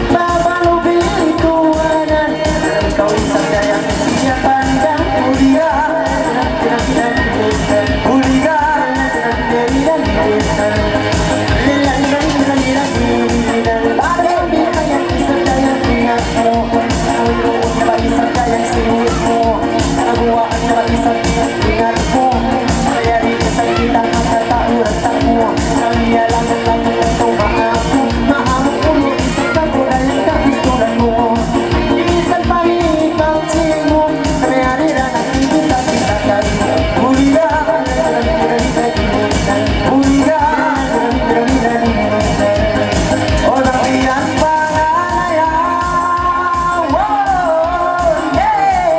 C: Babalubili tuwanan Ikaw isang dayang pinapandang Huligan Huligan Bakit di kaya isang dayang ingat mo Nawiroon na ba isang dayang sinuot mo Naguwaan na ba isang ingat mo Kaya rin sa kitang ang katauran mo Kaya lang ang langit ang tumahako Mahamot ulo isang kagulan ang kagustuhan mo Isang pahitang mo Kaya rin ang nakikita-kita kayo Huligan Huligan O nang iyan pangalaya Wow, yeah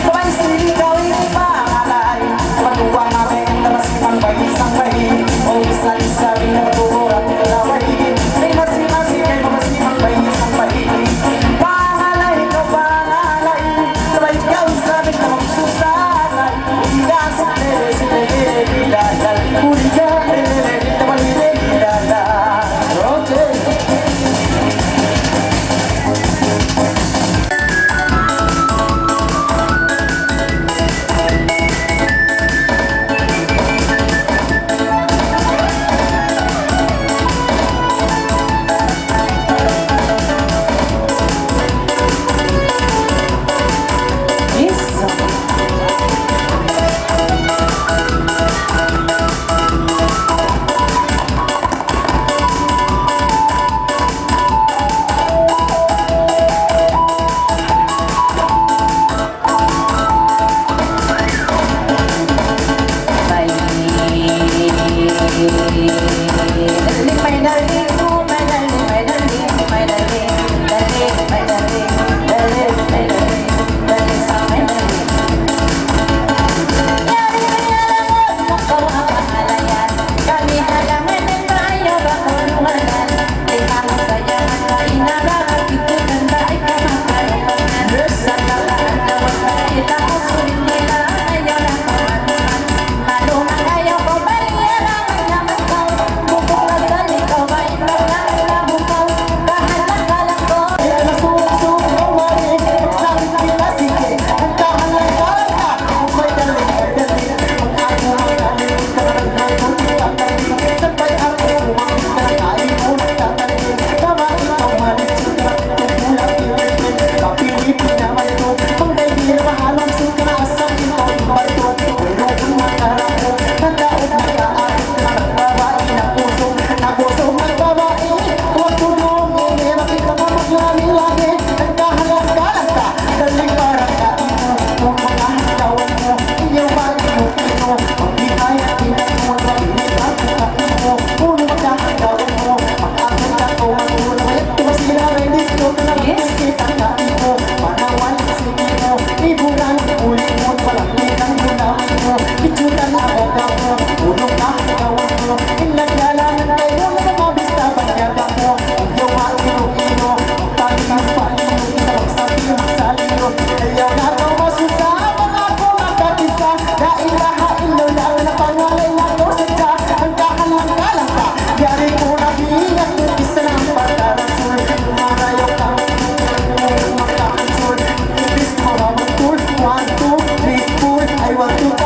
C: Kapag sinigaw yung pangalay Patuwang namin na masimang isang bayi O isa-isa rin ang tuhurat ng laway Ay masi-masi kay mamasimang isang bayi Pangalay ka pangalay Sabay ikaw sabi na magsusanay Huligan sa tere, si tere, didadal Huligan, tere, tabal, tere, didadal Okay I want to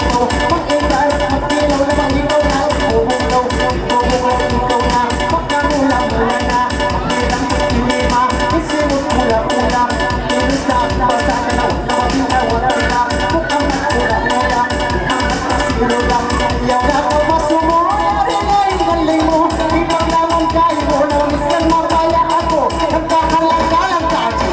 C: gusto mag-ibar, mag-ilaw na bang ikaw na bubuglaw, ikaw na magkamula-mula na bilang kilima, isinot mula-mula inis na basa ka na mabinaw na nila mukhang mula-mula ang kasirula ayaw na ko masumo rin ay galing mo ipaglamang kayo mo na miskan mabaya ako nagkakalaga lang kaji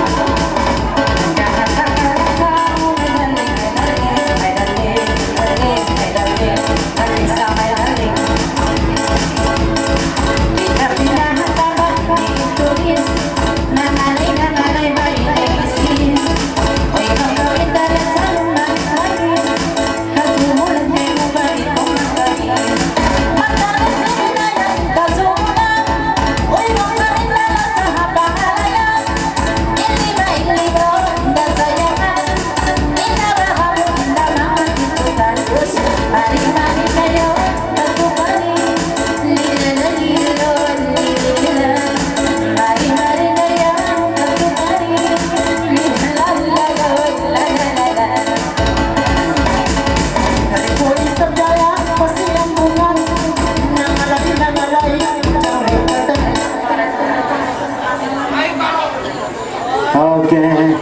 A: Okay,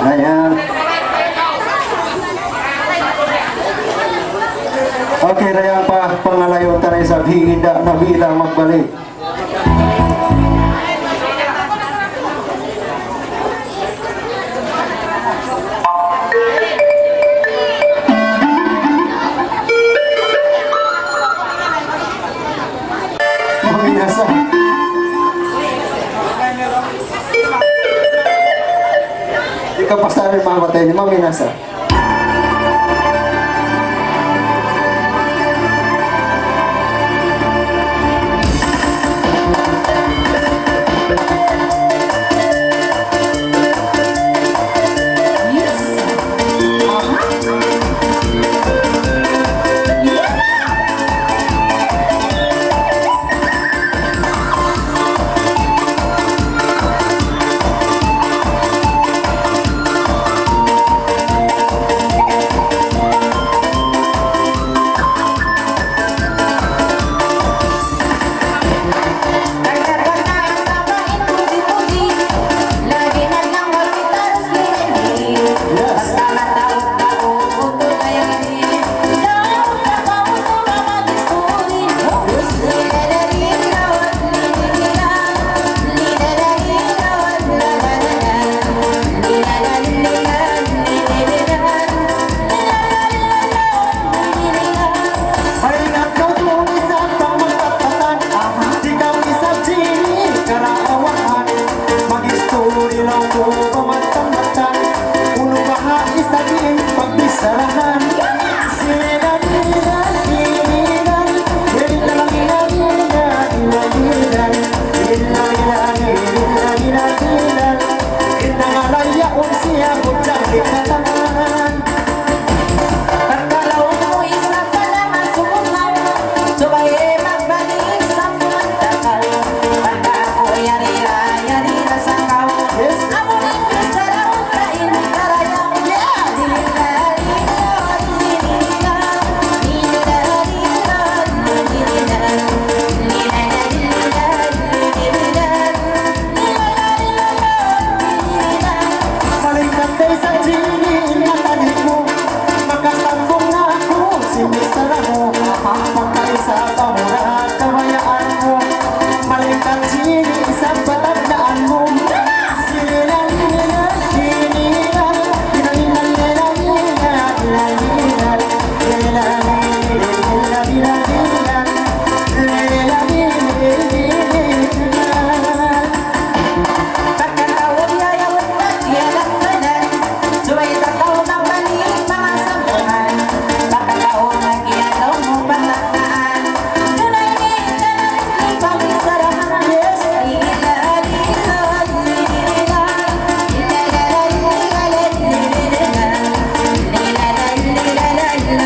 A: ayan. Okay, ayan pa pangalayo tayo sa hihida na bilang magbalik. Maminasa. Ikaw pa sa amin mamatay ni Maminasa.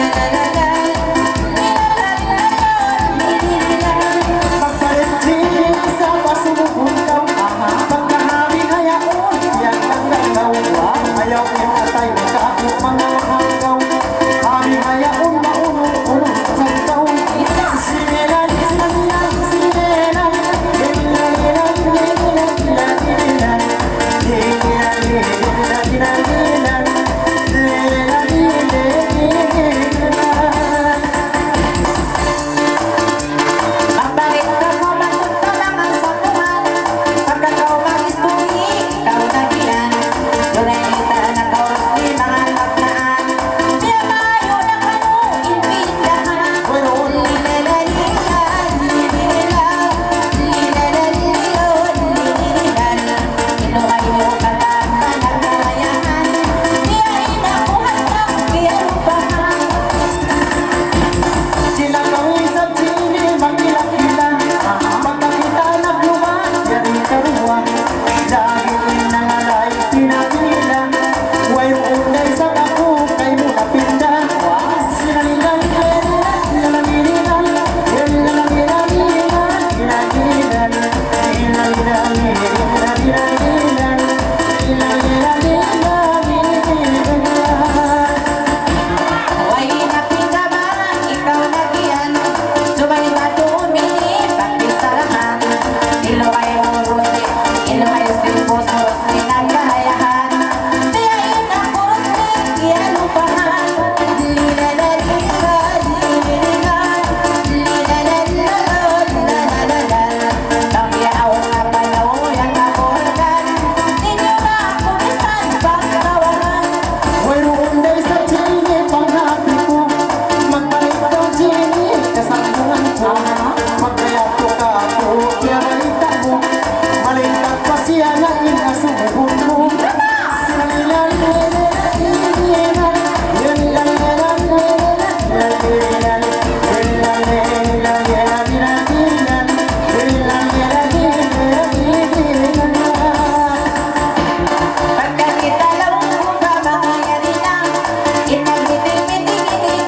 E: la la la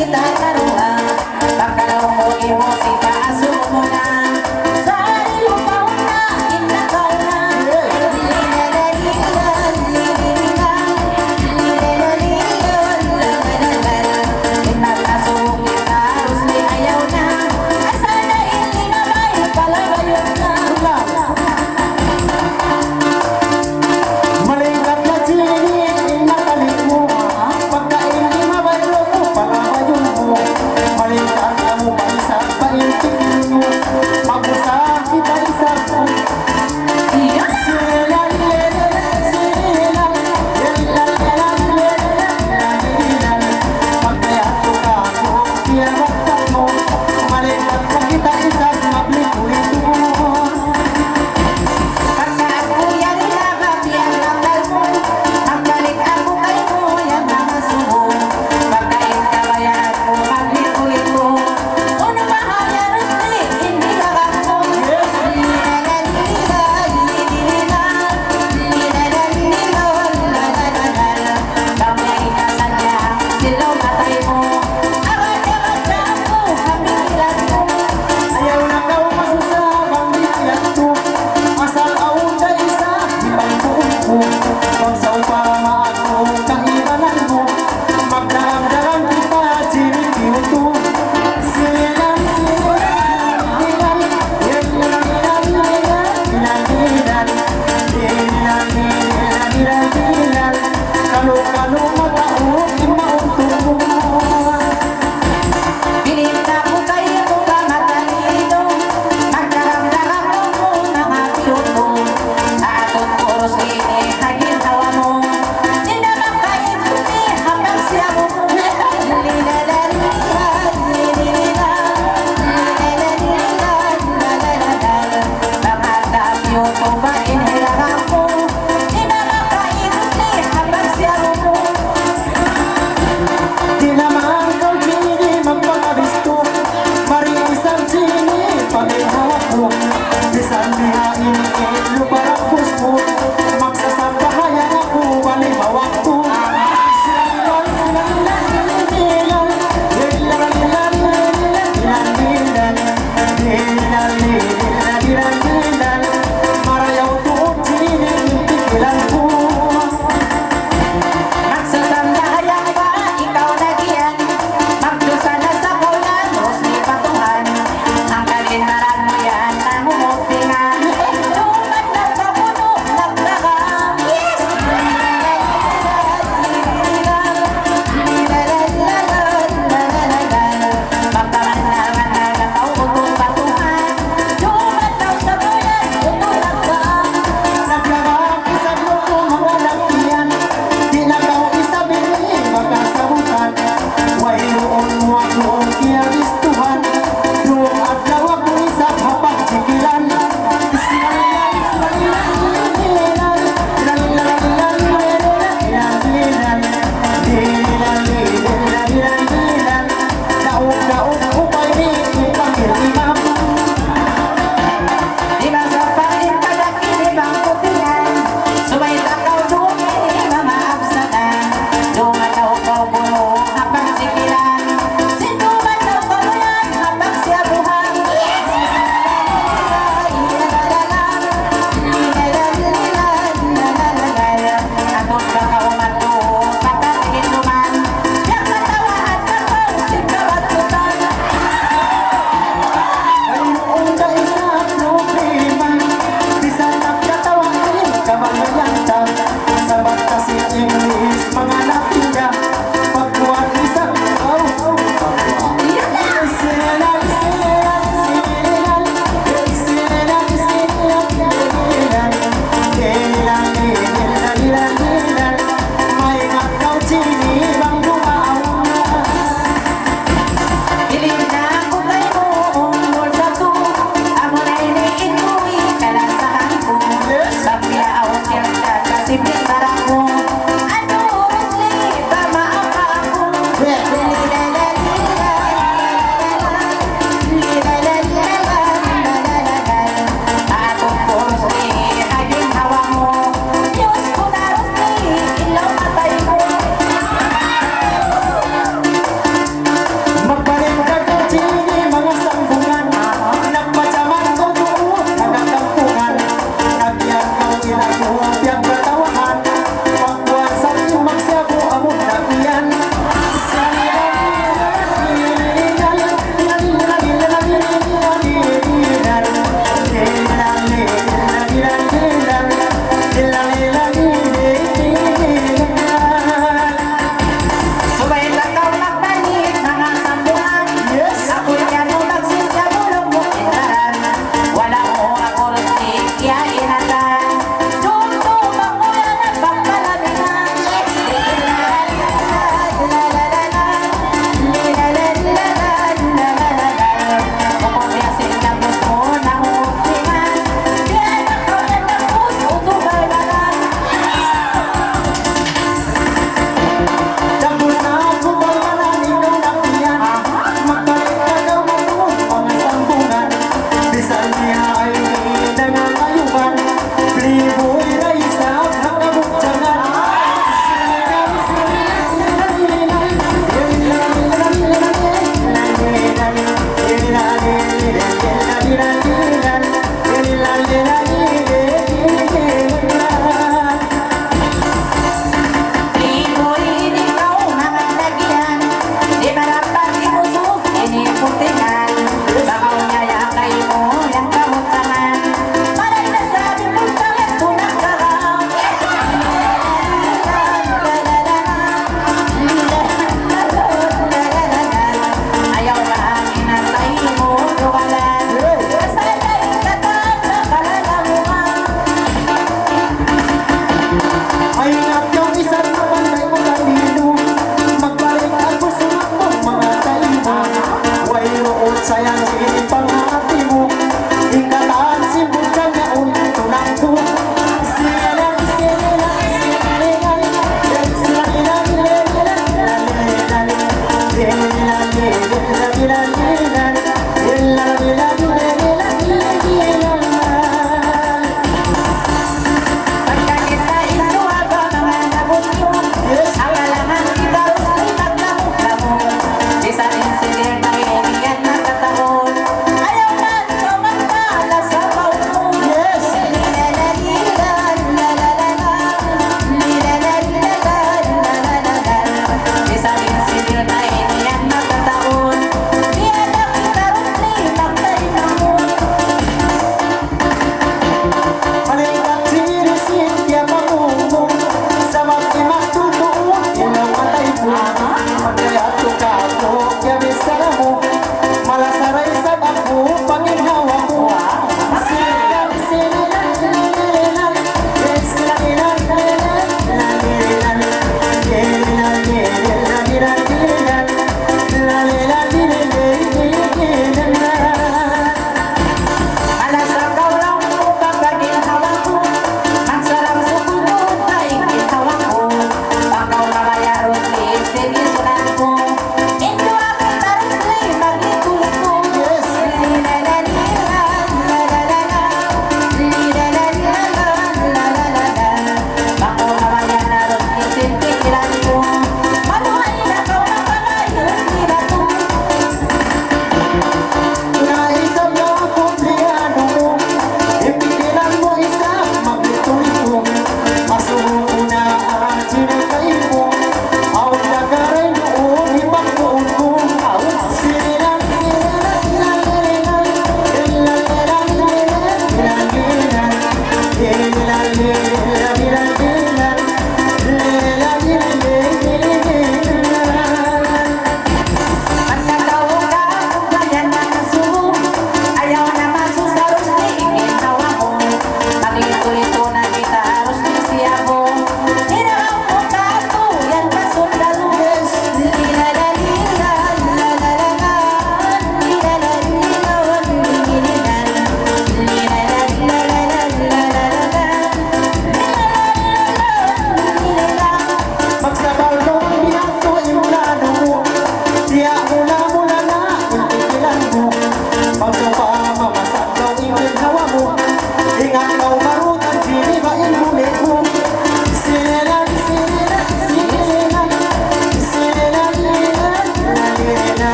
C: kita karuan Bakal mo imosita asumuna Sa ilupaw na inakaw na Malingkat na sini, inakalit mo Pagkain di mabaylo mo, palabayon mo Malingkat na mo pa isa, paintikin mo Mabusa kita isa mo Silang lelan, silang Lelan, lelan, lelan, lelan Pagkayat ko ka mo, pinagatan mo Malingkat na kita isa, mablikulit mo Silaw matay mo, arat-arat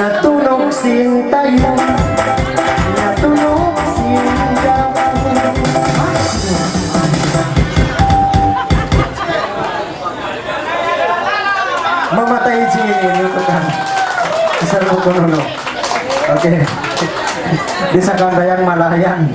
C: Natunog sintayo, natunog sintayo. Mamatay si Lutukan. Isa Lutukan, no? Okay. Di sa kandayang malayan.